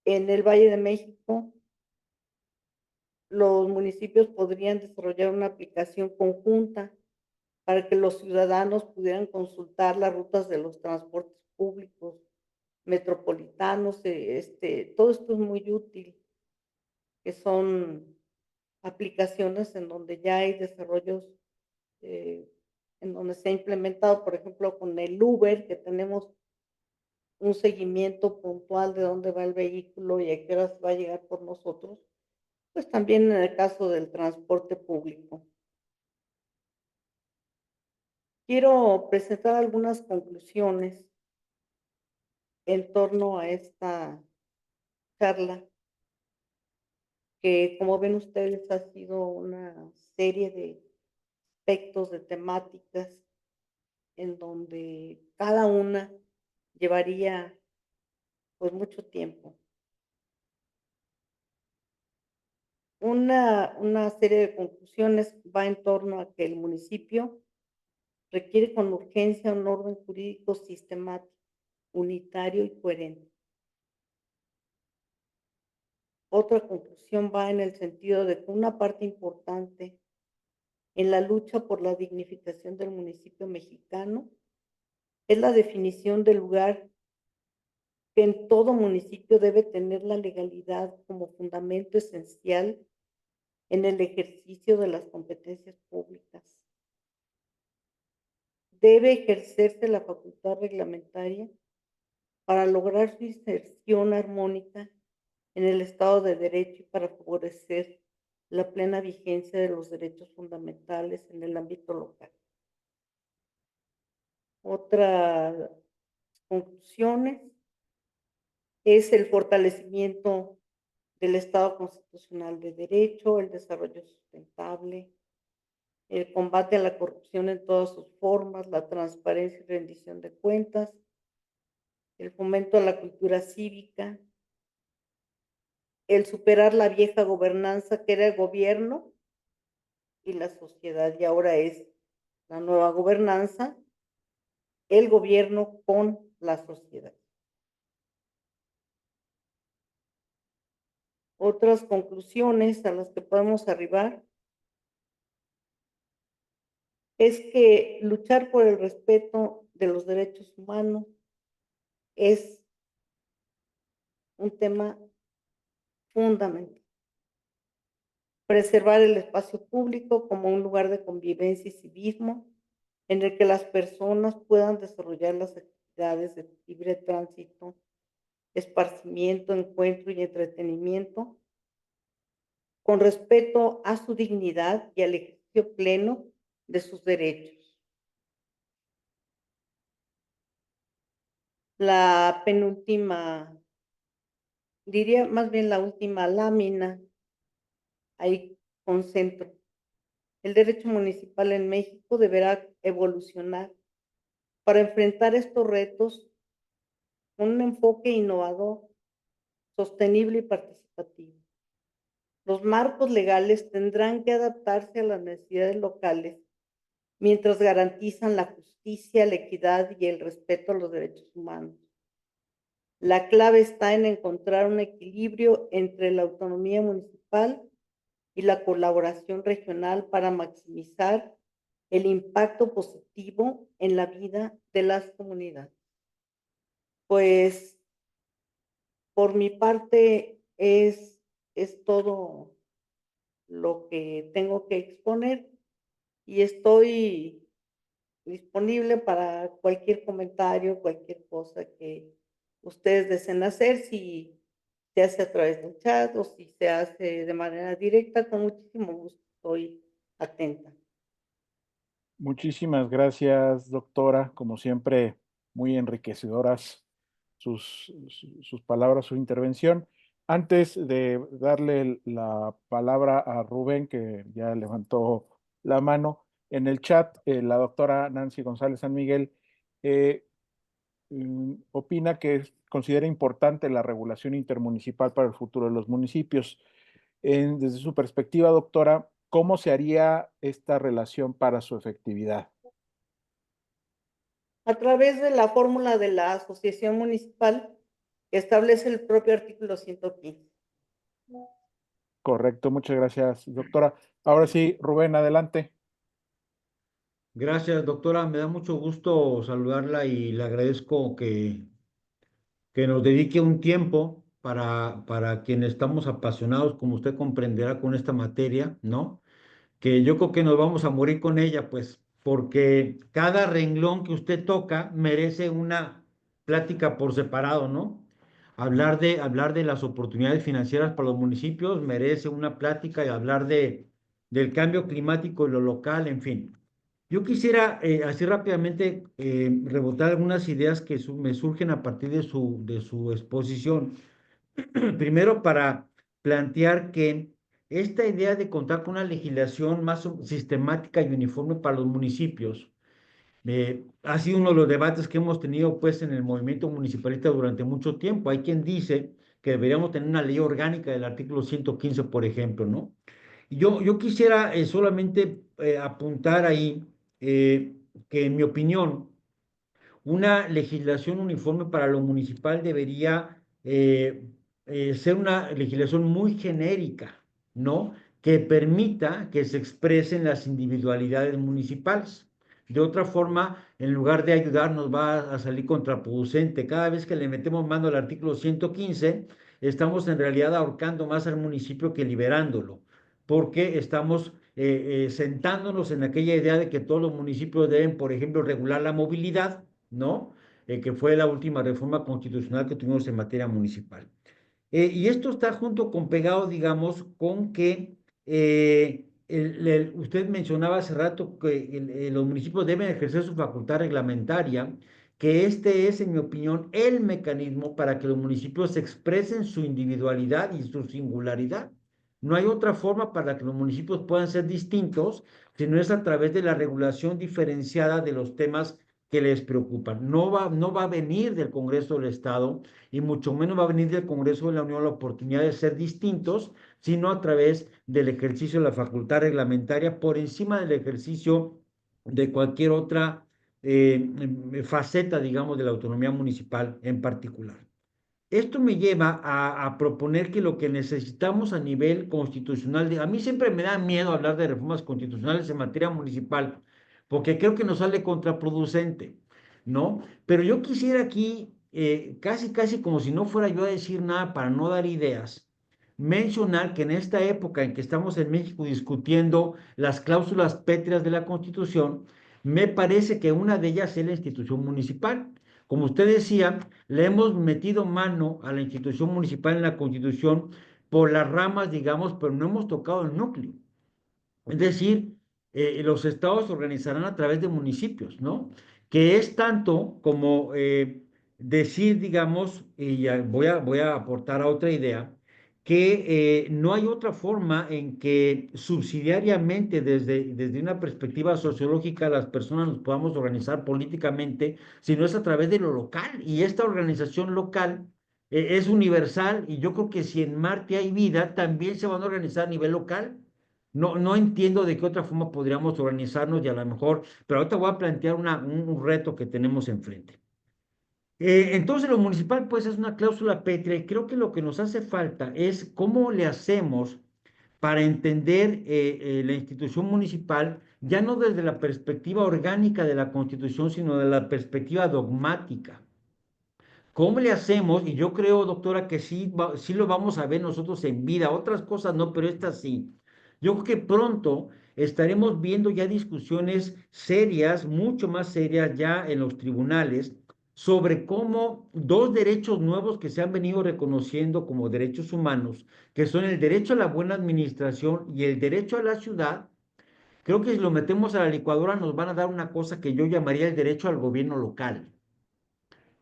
En el Valle de México, los municipios podrían desarrollar una aplicación conjunta para que los ciudadanos pudieran consultar las rutas de los transportes públicos metropolitanos. Todo esto es muy útil, que son aplicaciones en donde ya hay desarrollos, eh, en donde se ha implementado, por ejemplo, con el Uber, que tenemos un seguimiento puntual de dónde va el vehículo y a qué horas va a llegar por nosotros, pues también en el caso del transporte público. Quiero presentar algunas conclusiones en torno a esta charla, que como ven ustedes ha sido una serie de aspectos, de temáticas, en donde cada una llevaría pues mucho tiempo. Una serie de conclusiones va en torno a que el municipio requiere con urgencia un orden jurídico sistemático, unitario y coherente. Otra conclusión va en el sentido de que una parte importante en la lucha por la dignificación del municipio mexicano es la definición del lugar que en todo municipio debe tener la legalidad como fundamento esencial en el ejercicio de las competencias públicas. Debe ejercerse la facultad reglamentaria para lograr su inserción armónica en el Estado de Derecho y para favorecer la plena vigencia de los derechos fundamentales en el ámbito local. Otras conclusiones es el fortalecimiento del Estado constitucional de derecho, el desarrollo sustentable, el combate a la corrupción en todas sus formas, la transparencia y rendición de cuentas, el fomento a la cultura cívica, el superar la vieja gobernanza que era el gobierno y la sociedad, y ahora es la nueva gobernanza, el gobierno con la sociedad. Otras conclusiones a las que podemos arribar es que luchar por el respeto de los derechos humanos es un tema fundamental. Preservar el espacio público como un lugar de convivencia y civismo en el que las personas puedan desarrollar las actividades de libre tránsito, esparcimiento, encuentro y entretenimiento, con respeto a su dignidad y al ejercicio pleno de sus derechos. La penúltima, diría más bien la última lámina, ahí concentro. El derecho municipal en México deberá evolucionar para enfrentar estos retos con un enfoque innovador, sostenible y participativo. Los marcos legales tendrán que adaptarse a las necesidades locales mientras garantizan la justicia, la equidad y el respeto a los derechos humanos. La clave está en encontrar un equilibrio entre la autonomía municipal y la colaboración regional para maximizar el impacto positivo en la vida de las comunidades. Pues por mi parte es todo lo que tengo que exponer y estoy disponible para cualquier comentario, cualquier cosa que ustedes deseen hacer, si se hace a través del chat o si se hace de manera directa, con muchísimo gusto estoy atenta. Muchísimas gracias, doctora. Como siempre, muy enriquecedoras sus palabras, su intervención. Antes de darle la palabra a Rubén, que ya levantó la mano, En el chat, la doctora Nancy González San Miguel eh, opina que considera importante la regulación intermunicipal para el futuro de los municipios. Desde su perspectiva, doctora, ¿cómo se haría esta relación para su efectividad? A través de la fórmula de la asociación municipal que establece el propio artículo 115. Correcto, muchas gracias, doctora. Ahora sí, Rubén, adelante. Gracias, doctora. Me da mucho gusto saludarla y le agradezco que nos dedique un tiempo para quienes estamos apasionados, como usted comprenderá, con esta materia, ¿no? Que yo creo que nos vamos a morir con ella, pues, porque cada renglón que usted toca merece una plática por separado, ¿no? Hablar de las oportunidades financieras para los municipios merece una plática y hablar del cambio climático y lo local, en fin. Yo quisiera, así rápidamente, rebotar algunas ideas que me surgen a partir de su exposición. Primero, para plantear que esta idea de contar con una legislación más sistemática y uniforme para los municipios ha sido uno de los debates que hemos tenido pues en el movimiento municipalista durante mucho tiempo. Hay quien dice que deberíamos tener una ley orgánica del artículo 115, por ejemplo, ¿no? Y yo quisiera solamente apuntar ahí que en mi opinión, una legislación uniforme para lo municipal debería ser una legislación muy genérica, ¿no? Que permita que se expresen las individualidades municipales. De otra forma, en lugar de ayudarnos, va a salir contraproducente. Cada vez que le metemos mano al artículo 115, estamos en realidad ahorcando más al municipio que liberándolo, porque estamos sentándonos en aquella idea de que todos los municipios deben, por ejemplo, regular la movilidad, ¿no? Que fue la última reforma constitucional que tuvimos en materia municipal. Y esto está junto con pegado, digamos, con que usted mencionaba hace rato que los municipios deben ejercer su facultad reglamentaria, que este es, en mi opinión, el mecanismo para que los municipios expresen su individualidad y su singularidad. No hay otra forma para que los municipios puedan ser distintos, si no es a través de la regulación diferenciada de los temas que les preocupan. No va a venir del Congreso del Estado y mucho menos va a venir del Congreso de la Unión la oportunidad de ser distintos, sino a través del ejercicio de la facultad reglamentaria por encima del ejercicio de cualquier otra faceta, digamos, de la autonomía municipal en particular. Esto me lleva a proponer que lo que necesitamos a nivel constitucional, a mí siempre me da miedo hablar de reformas constitucionales en materia municipal, porque creo que nos sale contraproducente, ¿no? Pero yo quisiera aquí, casi, casi como si no fuera yo a decir nada para no dar ideas, mencionar que en esta época en que estamos en México discutiendo las cláusulas pétreas de la Constitución, me parece que una de ellas es la institución municipal. Como usted decía, le hemos metido mano a la institución municipal en la Constitución por las ramas, digamos, pero no hemos tocado el núcleo. Es decir, los estados se organizarán a través de municipios, ¿no? Que es tanto como decir, digamos, y ya voy a aportar a otra idea, que no hay otra forma en que subsidiariamente, desde una perspectiva sociológica, las personas nos podamos organizar políticamente, si no es a través de lo local. Y esta organización local es universal y yo creo que si en Marte hay vida, también se van a organizar a nivel local. No entiendo de qué otra forma podríamos organizarnos y a lo mejor, pero ahorita voy a plantear un reto que tenemos enfrente. Entonces, lo municipal, pues, es una cláusula pétrea y creo que lo que nos hace falta es cómo le hacemos para entender la institución municipal, ya no desde la perspectiva orgánica de la Constitución, sino de la perspectiva dogmática. ¿Cómo le hacemos? Y yo creo, doctora, que sí, sí lo vamos a ver nosotros en vida, otras cosas no, pero esta sí. Yo creo que pronto estaremos viendo ya discusiones serias, mucho más serias ya en los tribunales, sobre cómo dos derechos nuevos que se han venido reconociendo como derechos humanos, que son el derecho a la buena administración y el derecho a la ciudad, creo que si lo metemos a la licuadora nos van a dar una cosa que yo llamaría el derecho al gobierno local.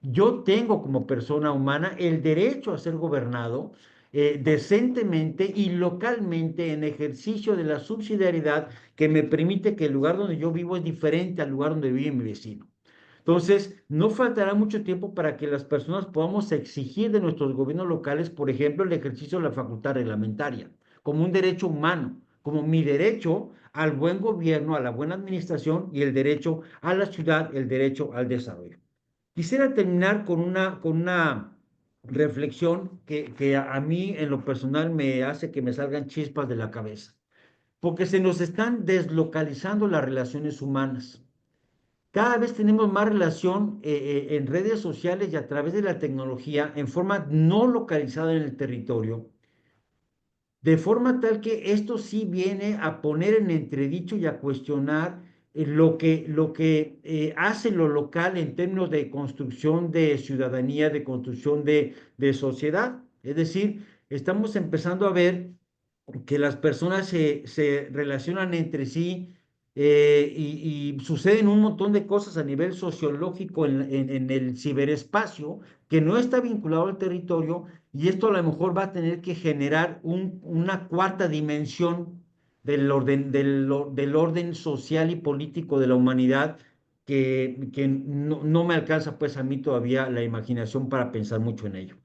Yo tengo como persona humana el derecho a ser gobernado decentemente y localmente en ejercicio de la subsidiariedad que me permite que el lugar donde yo vivo es diferente al lugar donde vive mi vecino. Entonces, no faltará mucho tiempo para que las personas podamos exigir de nuestros gobiernos locales, por ejemplo, el ejercicio de la facultad reglamentaria, como un derecho humano, como mi derecho al buen gobierno, a la buena administración y el derecho a la ciudad, el derecho al desarrollo. Quisiera terminar con una reflexión que a mí en lo personal me hace que me salgan chispas de la cabeza, porque se nos están deslocalizando las relaciones humanas. Cada vez tenemos más relación en redes sociales y a través de la tecnología en forma no localizada en el territorio, de forma tal que esto sí viene a poner en entredicho y a cuestionar lo que hace lo local en términos de construcción de ciudadanía, de construcción de sociedad. Es decir, estamos empezando a ver que las personas se relacionan entre sí y suceden un montón de cosas a nivel sociológico en el ciberespacio que no está vinculado al territorio y esto a lo mejor va a tener que generar una cuarta dimensión del orden social y político de la humanidad que no me alcanza pues a mí todavía la imaginación para pensar mucho en ello.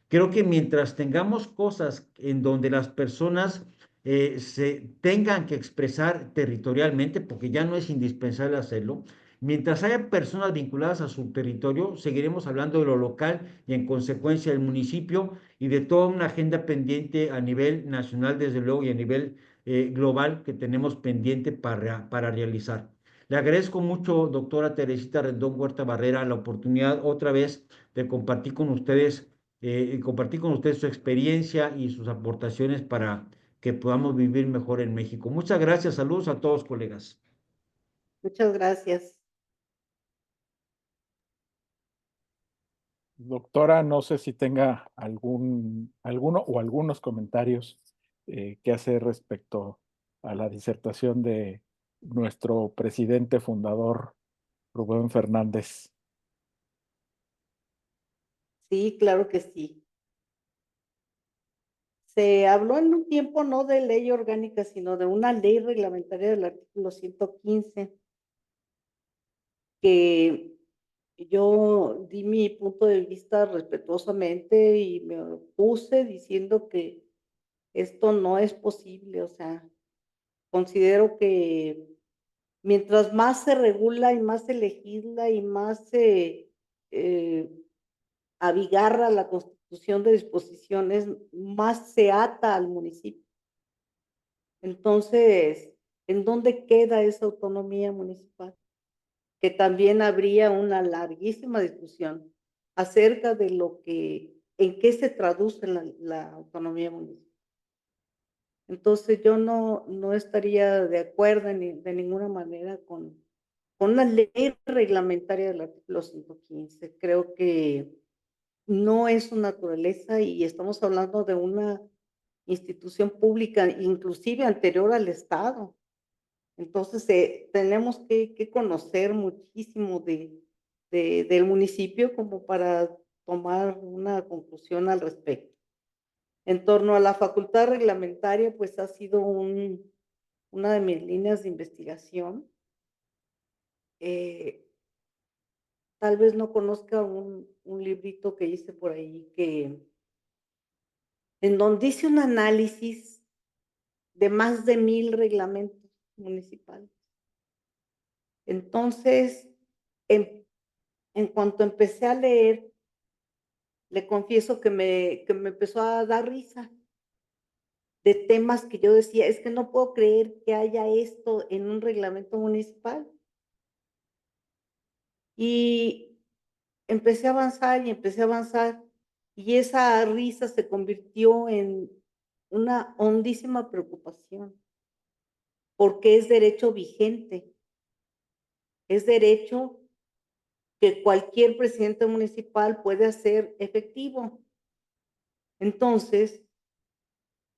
Creo que mientras tengamos cosas en donde las personas se tengan que expresar territorialmente, porque ya no es indispensable hacerlo, mientras haya personas vinculadas a su territorio, seguiremos hablando de lo local y en consecuencia del municipio y de toda una agenda pendiente a nivel nacional, desde luego, y a nivel global que tenemos pendiente para realizar. Le agradezco mucho, doctora Teresita Rendón Huerta Barrera, la oportunidad otra vez de compartir con ustedes su experiencia y sus aportaciones para que podamos vivir mejor en México. Muchas gracias, saludos a todos, colegas. Muchas gracias. Doctora, no sé si tenga alguno o algunos comentarios que hacer respecto a la disertación de nuestro presidente fundador, Rubén Fernández. Sí, claro que sí. Se habló en un tiempo no de ley orgánica, sino de una ley reglamentaria del artículo 115, que yo di mi punto de vista respetuosamente y me opuse diciendo que esto no es posible. O sea, considero que mientras más se regula y más se legisla y más se abigarra la constitución de disposiciones, más se ata al municipio. Entonces, ¿en dónde queda esa autonomía municipal? Que también habría una larguísima discusión acerca de en qué se traduce la autonomía municipal. Entonces, yo no estaría de acuerdo de ninguna manera con una ley reglamentaria del artículo 115. Creo que no es su naturaleza y estamos hablando de una institución pública, inclusive anterior al Estado. Entonces, tenemos que conocer muchísimo del municipio como para tomar una conclusión al respecto. En torno a la facultad reglamentaria, pues ha sido una de mis líneas de investigación. Eh, Tal vez no conozca un librito que hice por ahí en donde hice un análisis de más de 1000 reglamentos municipales. Entonces, en cuanto empecé a leer, le confieso que me empezó a dar risa de temas que yo decía, es que no puedo creer que haya esto en un reglamento municipal. Y empecé a avanzar y empecé a avanzar, y esa risa se convirtió en una hondísima preocupación, porque es derecho vigente, es derecho que cualquier presidente municipal puede hacer efectivo. Entonces,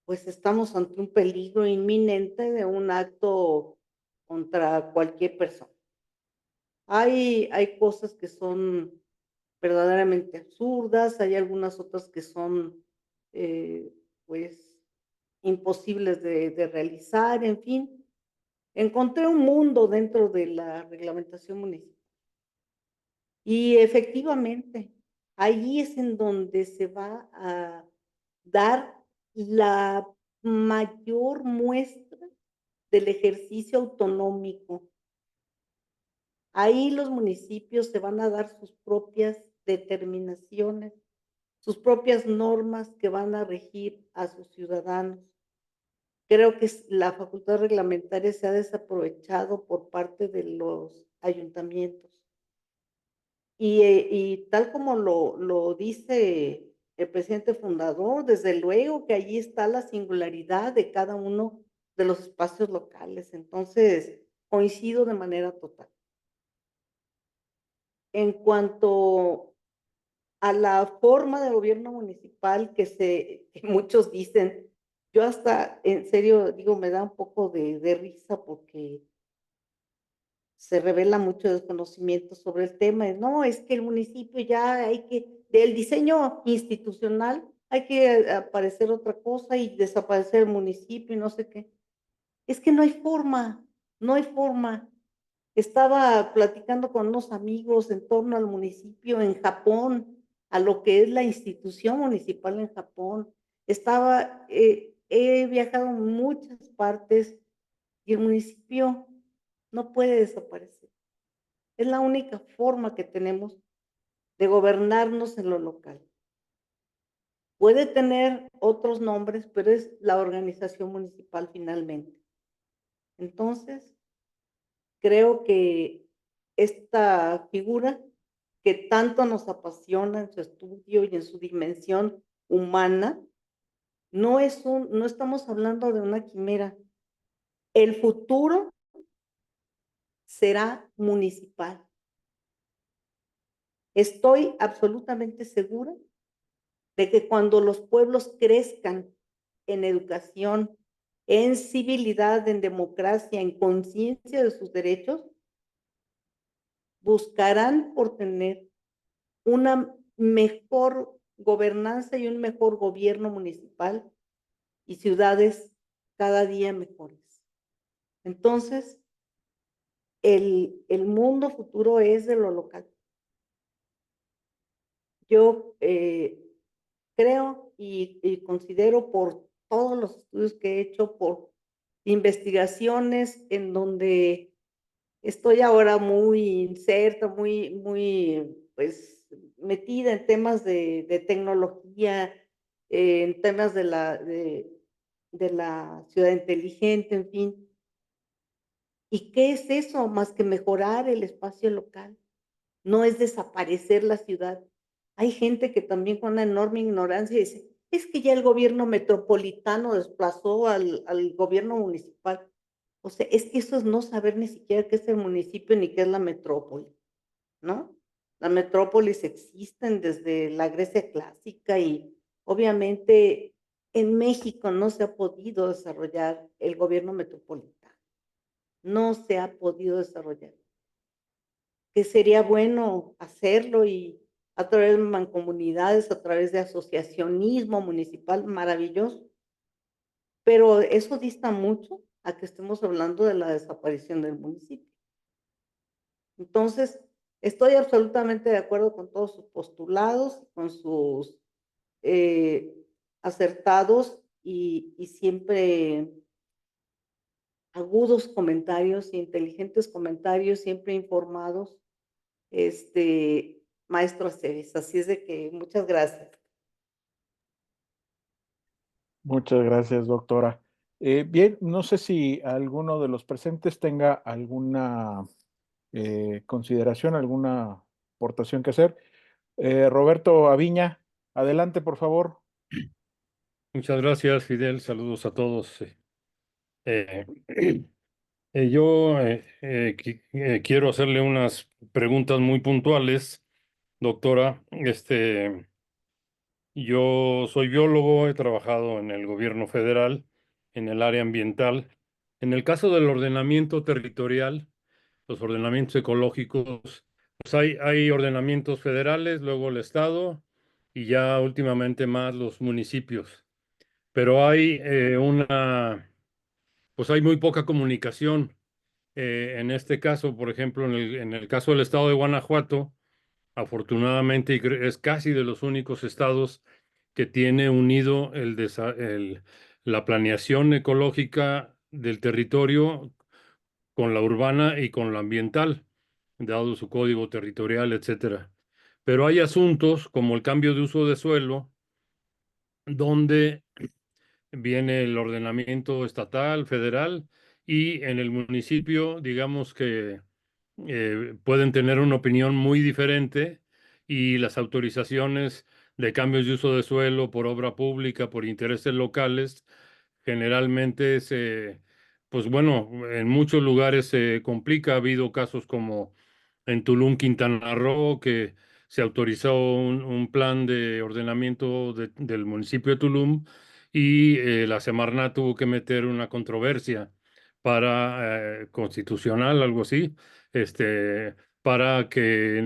pues estamos ante un peligro inminente de un acto contra cualquier persona. Hay cosas que son verdaderamente absurdas, hay algunas otras que son pues imposibles de realizar, en fin. Encontré un mundo dentro de la reglamentación municipal. Y efectivamente, ahí es en donde se va a dar la mayor muestra del ejercicio autonómico. Ahí los municipios se van a dar sus propias determinaciones, sus propias normas que van a regir a sus ciudadanos. Creo que la facultad reglamentaria se ha desaprovechado por parte de los ayuntamientos. Y tal como lo dice el presidente fundador, desde luego que allí está la singularidad de cada uno de los espacios locales. Entonces, coincido de manera total. En cuanto a la forma de gobierno municipal que muchos dicen, yo hasta en serio digo, me da un poco de risa porque se revela mucho desconocimiento sobre el tema. No, es que el municipio ya hay que, del diseño institucional, hay que aparecer otra cosa y desaparecer el municipio y no sé qué. Es que no hay forma, no hay forma. Estaba platicando con unos amigos en torno al municipio en Japón, a lo que es la institución municipal en Japón. He viajado a muchas partes y el municipio no puede desaparecer. Es la única forma que tenemos de gobernarnos en lo local. Puede tener otros nombres, pero es la organización municipal finalmente. Entonces, creo que esta figura que tanto nos apasiona en su estudio y en su dimensión humana, no estamos hablando de una quimera. El futuro será municipal. Estoy absolutamente segura de que cuando los pueblos crezcan en educación, en civilidad, en democracia, en conciencia de sus derechos, buscarán por tener una mejor gobernanza y un mejor gobierno municipal y ciudades cada día mejores. Entonces, el mundo futuro es de lo local. Yo creo y considero por todos los estudios que he hecho, por investigaciones en donde estoy ahora muy inserta, pues, metida en temas de tecnología, en temas de la ciudad inteligente, en fin. ¿Y qué es eso más que mejorar el espacio local? No es desaparecer la ciudad. Hay gente que también con una enorme ignorancia dice, es que ya el gobierno metropolitano desplazó al gobierno municipal. O sea, es que eso es no saber ni siquiera qué es el municipio ni qué es la metrópoli, ¿no? Las metrópolis existen desde la Grecia clásica y obviamente en México no se ha podido desarrollar el gobierno metropolitano. No se ha podido desarrollar. Que sería bueno hacerlo y a través de mancomunidades, a través de asociacionismo municipal maravilloso, pero eso dista mucho a que estemos hablando de la desaparición del municipio. Entonces, estoy absolutamente de acuerdo con todos sus postulados, con sus eh, acertados y siempre agudos comentarios, inteligentes comentarios, siempre informados, maestro Aceves. Así es de que muchas gracias. Muchas gracias, doctora. Bien, no sé si alguno de los presentes tenga alguna consideración, alguna aportación que hacer. Roberto Aviña, adelante, por favor. Muchas gracias, Fidel. Saludos a todos. Eh, yo quiero hacerle unas preguntas muy puntuales, doctora. Yo soy biólogo, he trabajado en el gobierno federal, en el área ambiental. En el caso del ordenamiento territorial, los ordenamientos ecológicos, pues hay ordenamientos federales, luego el estado y ya últimamente más los municipios. Pero hay pues hay muy poca comunicación. En este caso, por ejemplo, en el caso del estado de Guanajuato, afortunadamente es casi de los únicos estados que tiene unido la planeación ecológica del territorio con la urbana y con la ambiental, dado su código territorial, etcétera. Pero hay asuntos como el cambio de uso de suelo, donde viene el ordenamiento estatal, federal, y en el municipio, digamos que pueden tener una opinión muy diferente y las autorizaciones de cambios de uso de suelo por obra pública, por intereses locales, generalmente pues bueno, en muchos lugares se complica. Ha habido casos como en Tulum, Quintana Roo, que se autorizó un plan de ordenamiento del municipio de Tulum y la Semarnat tuvo que meter una controversia para constitucional, algo así, para que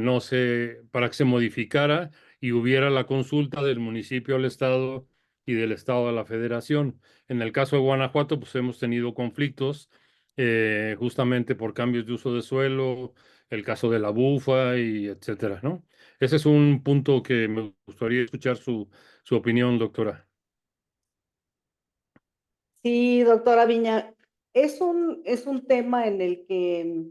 para que se modificara y hubiera la consulta del municipio al estado y del estado a la federación. En el caso de Guanajuato, pues hemos tenido conflictos justamente por cambios de uso de suelo, el caso de la bufa y etcétera, ¿no? Ese es un punto que me gustaría escuchar su opinión, doctora. Sí, doctora Viña, es un tema en el que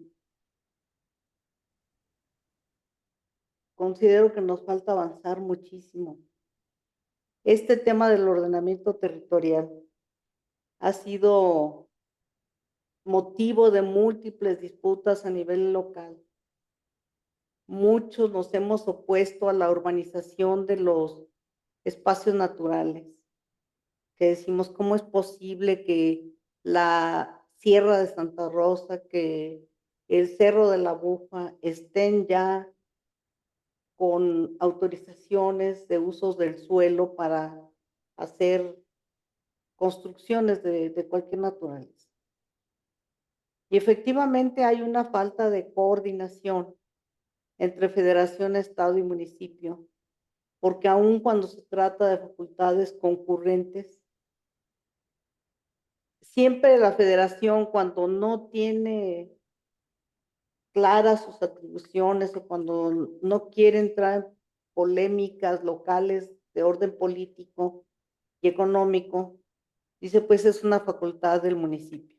considero que nos falta avanzar muchísimo. Este tema del ordenamiento territorial ha sido motivo de múltiples disputas a nivel local. Muchos nos hemos opuesto a la urbanización de los espacios naturales, que decimos, ¿cómo es posible que la Sierra de Santa Rosa, que el Cerro de la Bufa estén ya con autorizaciones de usos del suelo para hacer construcciones de cualquier naturaleza? Y efectivamente hay una falta de coordinación entre federación, estado y municipio, porque aun cuando se trata de facultades concurrentes, siempre la federación, cuando no tiene claras sus atribuciones o cuando no quiere entrar en polémicas locales de orden político y económico, dice, pues es una facultad del municipio.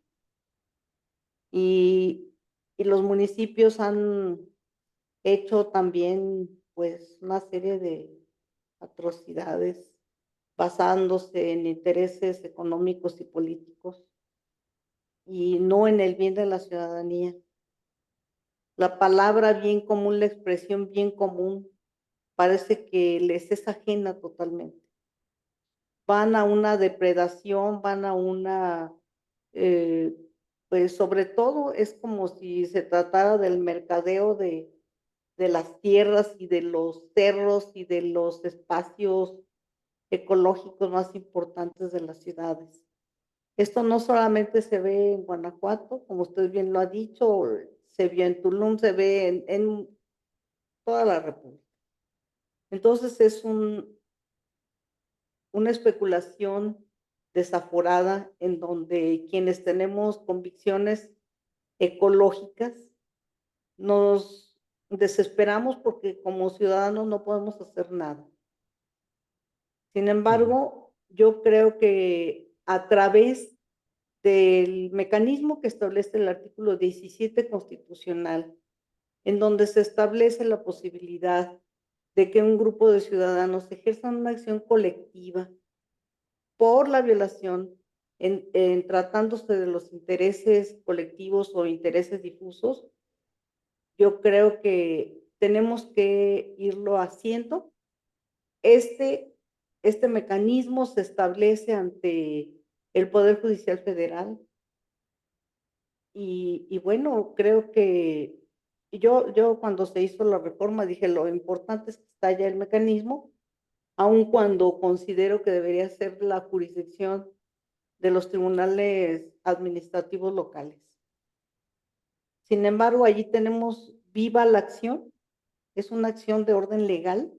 Y los municipios han hecho también, pues, una serie de atrocidades basándose en intereses económicos y políticos y no en el bien de la ciudadanía. La palabra bien común, la expresión bien común, parece que les es ajena totalmente. Van a una depredación, van a una, eh, pues sobre todo es como si se tratara del mercadeo de las tierras y de los cerros y de los espacios ecológicos más importantes de las ciudades. Esto no solamente se ve en Guanajuato, como usted bien lo ha dicho, se vio en Tulum, se ve en toda la República. Entonces es una especulación desaforada en donde quienes tenemos convicciones ecológicas nos desesperamos porque como ciudadanos no podemos hacer nada. Sin embargo, yo creo que a través del mecanismo que establece el artículo 17 constitucional, en donde se establece la posibilidad de que un grupo de ciudadanos ejerzan una acción colectiva por la violación en tratándose de los intereses colectivos o intereses difusos, yo creo que tenemos que irlo haciendo. Este mecanismo se establece ante el Poder Judicial Federal y bueno, creo que yo cuando se hizo la reforma dije, lo importante es que está ya el mecanismo, aun cuando considero que debería ser la jurisdicción de los tribunales administrativos locales. Sin embargo, allí tenemos viva la acción, es una acción de orden legal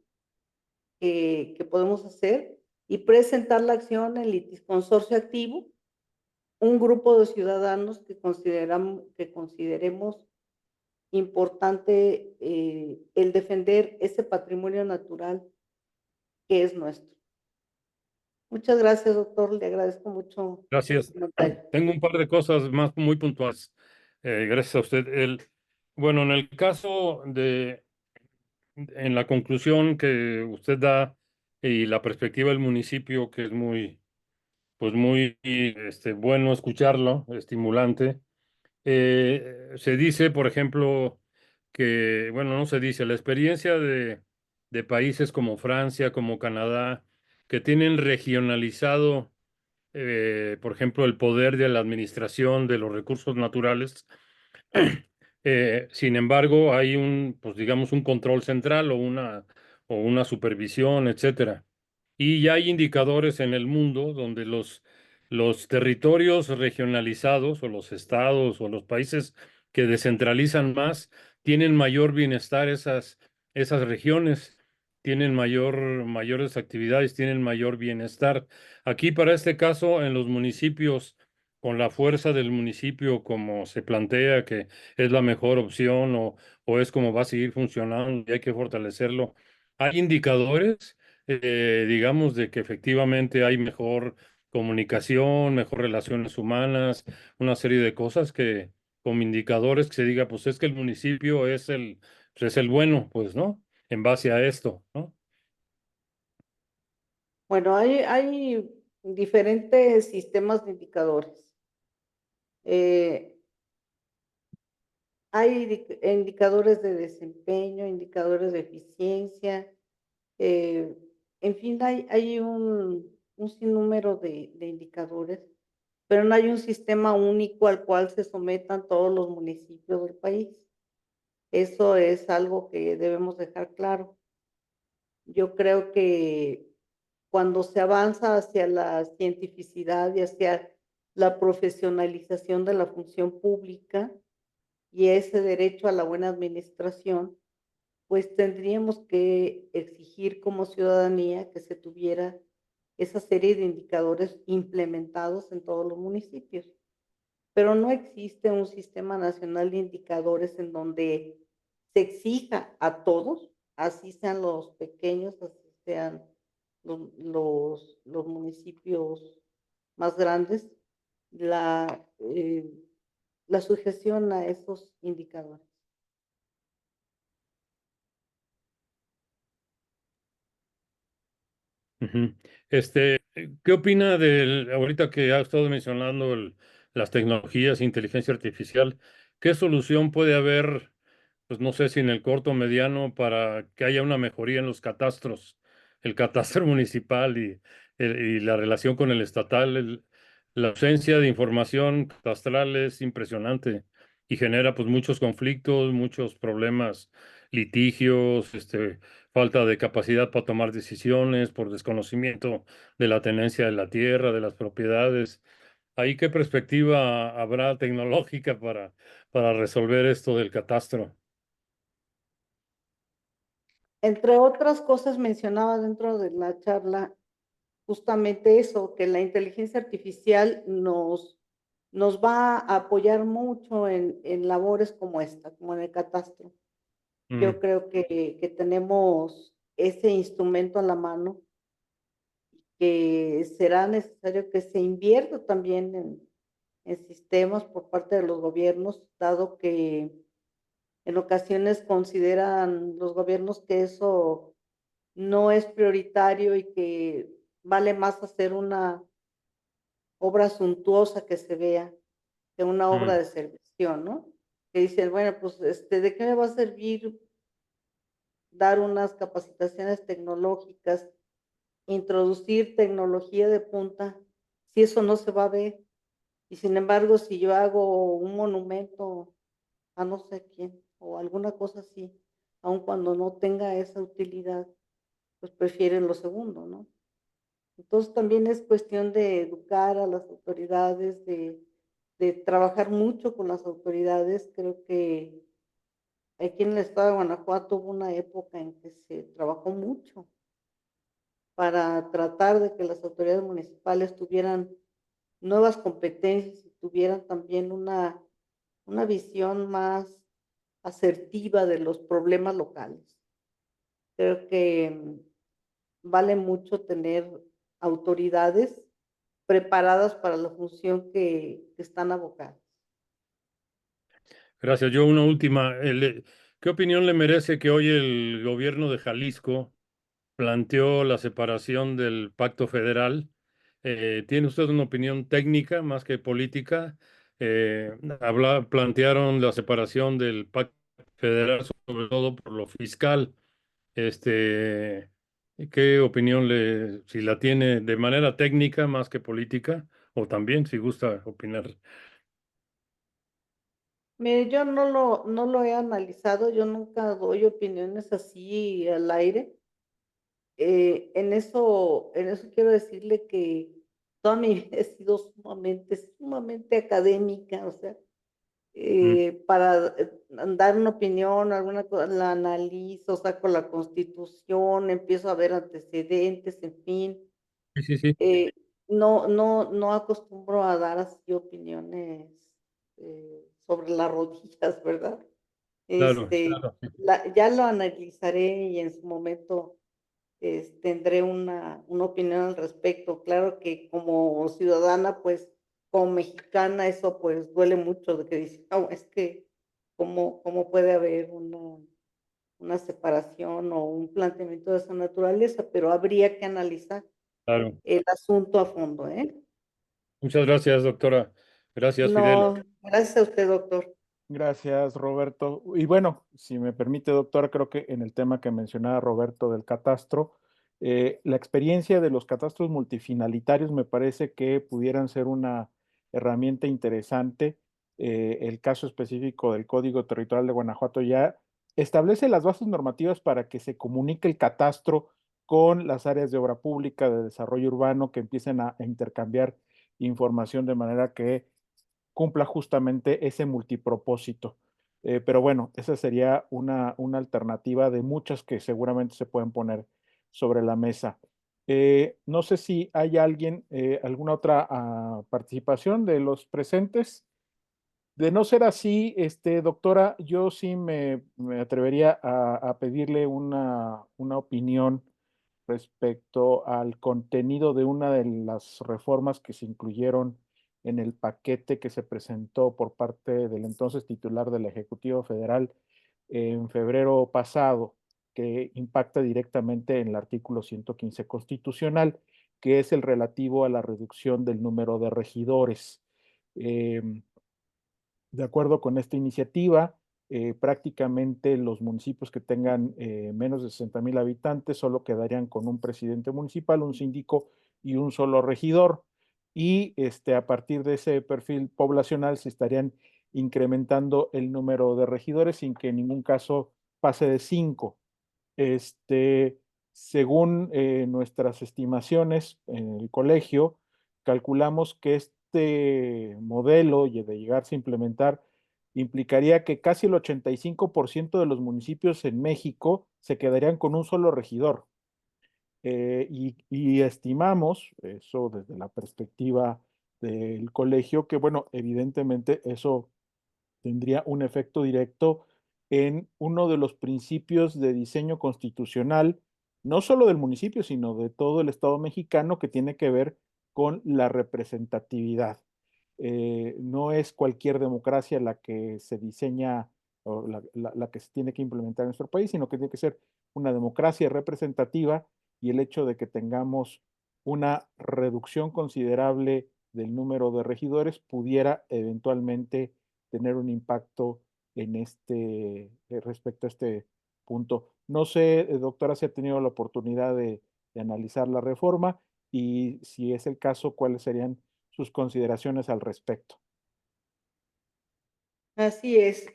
que podemos hacer y presentar la acción en litis consorcio activo, un grupo de ciudadanos que consideremos importante el defender ese patrimonio natural que es nuestro. Muchas gracias, doctor. Le agradezco mucho Gracias. el comentario. Tengo un par de cosas más muy puntuales. Gracias a usted. Bueno, en el caso en la conclusión que usted da y la perspectiva del municipio, que es pues muy bueno escucharlo, estimulante. Se dice, por ejemplo, que, bueno, no se dice, la experiencia de países como Francia, como Canadá, que tienen regionalizado, por ejemplo, el poder de la administración de los recursos naturales. Sin embargo, hay pues digamos, un control central o una supervisión, etcétera. Y ya hay indicadores en el mundo donde los territorios regionalizados o los estados o los países que descentralizan más tienen mayor bienestar esas regiones, tienen mayores actividades, tienen mayor bienestar. Aquí, para este caso, en los municipios, con la fuerza del municipio, como se plantea que es la mejor opción o es como va a seguir funcionando y hay que fortalecerlo, hay indicadores, digamos, de que efectivamente hay mejor comunicación, mejor relaciones humanas, una serie de cosas que como indicadores que se diga, pues es que el municipio es el bueno, pues, ¿no? En base a esto, ¿no? Bueno, hay diferentes sistemas de indicadores. Hay indicadores de desempeño, indicadores de eficiencia, en fin, hay un sinnúmero de indicadores, pero no hay un sistema único al cual se sometan todos los municipios del país. Eso es algo que debemos dejar claro. Yo creo que cuando se avanza hacia la cientificidad y hacia la profesionalización de la función pública y ese derecho a la buena administración, pues tendríamos que exigir como ciudadanía que se tuviera esa serie de indicadores implementados en todos los municipios. Pero no existe un sistema nacional de indicadores en donde se exija a todos, así sean los pequeños, así sean los municipios más grandes, la sujeción a esos indicadores. Ujú. ¿Qué opina ahorita que ha estado mencionando las tecnologías, inteligencia artificial? ¿Qué solución puede haber, pues no sé si en el corto o mediano, para que haya una mejoría en los catastros, el catastro municipal y la relación con el estatal? La ausencia de información catastral es impresionante y genera pues muchos conflictos, muchos problemas, litigios, falta de capacidad para tomar decisiones por desconocimiento de la tenencia de la tierra, de las propiedades. ¿Ahí qué perspectiva habrá tecnológica para resolver esto del catastro? Entre otras cosas mencionaba dentro de la charla justamente eso, que la inteligencia artificial nos va a apoyar mucho en labores como esta, como en el catastro. Yo creo que tenemos ese instrumento a la mano, que será necesario que se invierta también en sistemas por parte de los gobiernos, dado que en ocasiones consideran los gobiernos que eso no es prioritario y que vale más hacer una obra suntuosa que se vea que una obra Mm, de servicio, ¿no? Que dicen, bueno, pues, ¿de qué me va a servir dar unas capacitaciones tecnológicas, introducir tecnología de punta, si eso no se va a ver? Y sin embargo, si yo hago un monumento a no sé quién o alguna cosa así, aun cuando no tenga esa utilidad, pues prefieren lo segundo, ¿no? Entonces también es cuestión de educar a las autoridades, de trabajar mucho con las autoridades. Creo que aquí en el estado de Guanajuato hubo una época en que se trabajó mucho para tratar de que las autoridades municipales tuvieran nuevas competencias y tuvieran también una visión más asertiva de los problemas locales. Creo que vale mucho tener autoridades preparadas para la función que están abocadas. Gracias. Yo una última. ¿Qué opinión le merece que hoy el gobierno de Jalisco planteó la separación del pacto federal? ¿Tiene usted una opinión técnica más que política? Plantearon la separación del pacto federal, sobre todo por lo fiscal. Este, ¿Qué opinión si la tiene de manera técnica más que política? O también, si gusta opinar. Mire, yo no lo he analizado, yo nunca doy opiniones así al aire. En eso quiero decirle que toda mi vida he sido sumamente académica, o sea, Mm, para dar una opinión, alguna cosa, la analizo, saco la Constitución, empiezo a ver antecedentes, en fin. sí, sí, sí. Eh, no acostumbro a dar así opiniones sobre las rodillas, ¿verdad? Claro, Este, claro. ya lo analizaré y en su momento tendré una opinión al respecto. Claro que como ciudadana, pues como mexicana, eso pues duele mucho de que dice, "Oh, es que cómo puede haber una separación o un planteamiento de esa naturaleza", pero habría que analizar Claro. el asunto a fondo, ¿eh? Muchas gracias, doctora. Gracias, Fidel. No, gracias a usted, doctor. Gracias, Roberto. Y bueno, si me permite, doctora, creo que en el tema que mencionaba Roberto del catastro, la experiencia de los catastros multifinalitarios me parece que pudieran ser una herramienta interesante. El caso específico del Código Territorial de Guanajuato ya establece las bases normativas para que se comunique el catastro con las áreas de obra pública, de desarrollo urbano, que empiecen a intercambiar información de manera que cumpla justamente ese multipropósito. Pero bueno, esa sería una alternativa de muchas que seguramente se pueden poner sobre la mesa. No sé si hay alguna otra participación de los presentes. De no ser así, doctora, yo sí me atrevería a pedirle una opinión respecto al contenido de una de las reformas que se incluyeron en el paquete que se presentó por parte del entonces titular del Ejecutivo Federal en febrero pasado, que impacta directamente en el artículo 115 constitucional, que es el relativo a la reducción del número de regidores. De acuerdo con esta iniciativa, prácticamente los municipios que tengan menos de 60,000 habitantes solo quedarían con un presidente municipal, un síndico y un solo regidor. Y a partir de ese perfil poblacional se estarían incrementando el número de regidores sin que en ningún caso pase de 5. Este, Según nuestras estimaciones en el colegio, calculamos que este modelo y de llegarse a implementar implicaría que casi el 85% de los municipios en México se quedarían con un solo regidor. Y estimamos, eso desde la perspectiva del colegio, que bueno, evidentemente eso tendría un efecto directo en uno de los principios de diseño constitucional, no solo del municipio, sino de todo el Estado mexicano, que tiene que ver con la representatividad. No es cualquier democracia la que se diseña o la que se tiene que implementar en nuestro país, sino que tiene que ser una democracia representativa, y el hecho de que tengamos una reducción considerable del número de regidores pudiera eventualmente tener un impacto en respecto a este punto. No sé, doctora, si ha tenido la oportunidad de analizar la reforma y si es el caso, cuáles serían sus consideraciones al respecto. Así es.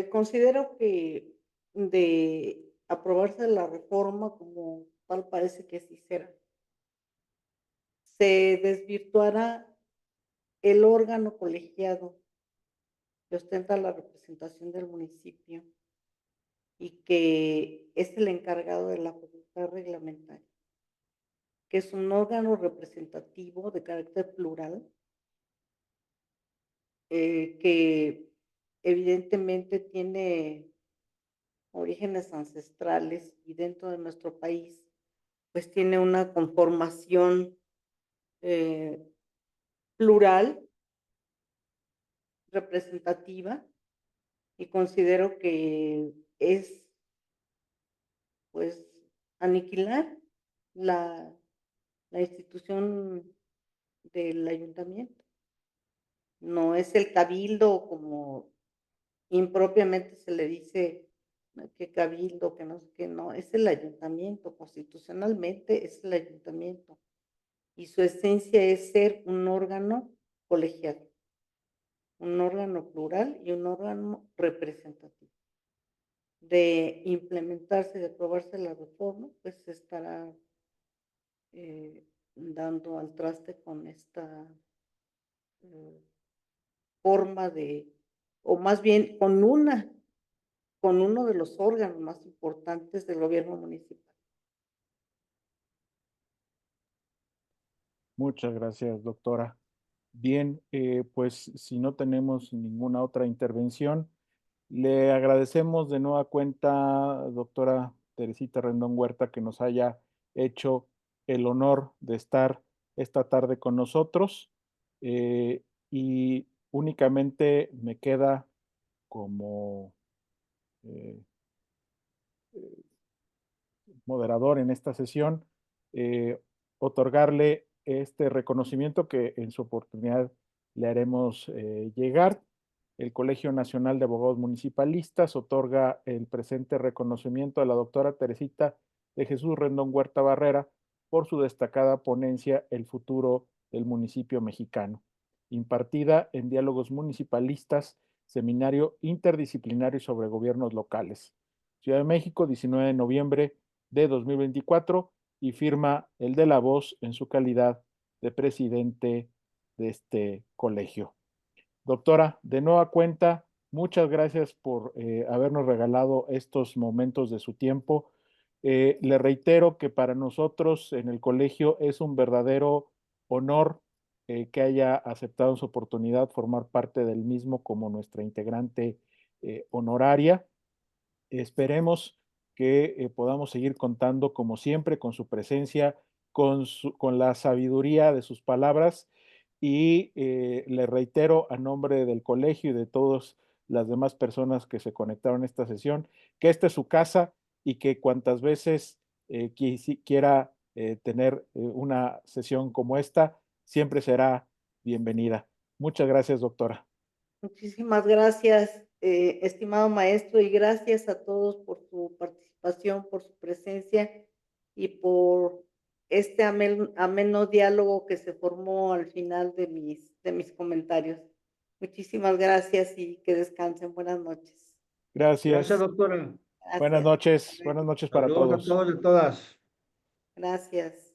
Considero que de aprobarse la reforma como tal parece que sí será, se desvirtuará el órgano colegiado que ostenta la representación del municipio y que es el encargado de la facultad reglamentaria. que es un órgano representativo de carácter plural, que evidentemente tiene orígenes ancestrales y dentro de nuestro país, pues tiene una conformación plural, representativa, y considero que es, pues, aniquilar la institución del ayuntamiento. No es el cabildo como impropiamente se le dice que cabildo, que no sé qué, no, es el ayuntamiento, constitucionalmente es el ayuntamiento. Y su esencia es ser un órgano colegiado, un órgano plural y un órgano representativo. De implementarse, de aprobarse la reforma, pues se estará dando al traste con esta forma de, o más bien con uno de los órganos más importantes del gobierno municipal. Muchas gracias, doctora. Bien, pues si no tenemos ninguna otra intervención, le agradecemos de nueva cuenta, doctora Teresita Rendón Huerta, que nos haya hecho el honor de estar esta tarde con nosotros. Y únicamente me queda como eh, moderador en esta sesión, otorgarle este reconocimiento que en su oportunidad le haremos llegar. El Colegio Nacional de Abogados Municipalistas otorga el presente reconocimiento a la doctora Teresita de Jesús Rendón Huerta Barrera por su destacada ponencia El futuro del municipio mexicano, impartida en Diálogos Municipalistas, seminario interdisciplinario sobre gobiernos locales. Ciudad de México, 19 de noviembre de 2024, y firma el de la voz en su calidad de presidente de este colegio. Doctora, de nueva cuenta, muchas gracias por habernos regalado estos momentos de su tiempo. Le reitero que para nosotros en el colegio es un verdadero honor que haya aceptado su oportunidad formar parte del mismo como nuestra integrante honoraria. Esperemos que podamos seguir contando, como siempre, con su presencia, con la sabiduría de sus palabras. Y le reitero a nombre del colegio y de todas las demás personas que se conectaron a esta sesión, que esta es su casa y que cuantas veces quiera tener una sesión como esta, siempre será bienvenida. Muchas gracias, doctora. Muchísimas gracias, estimado maestro, y gracias a todos por su participación, por su presencia y por este ameno diálogo que se formó al final de mis comentarios. Muchísimas gracias y que descansen. Buenas noches. Gracias. Gracias, doctora. Buenas Gracias. noches para Saludos a todos. todos y a todas. Gracias.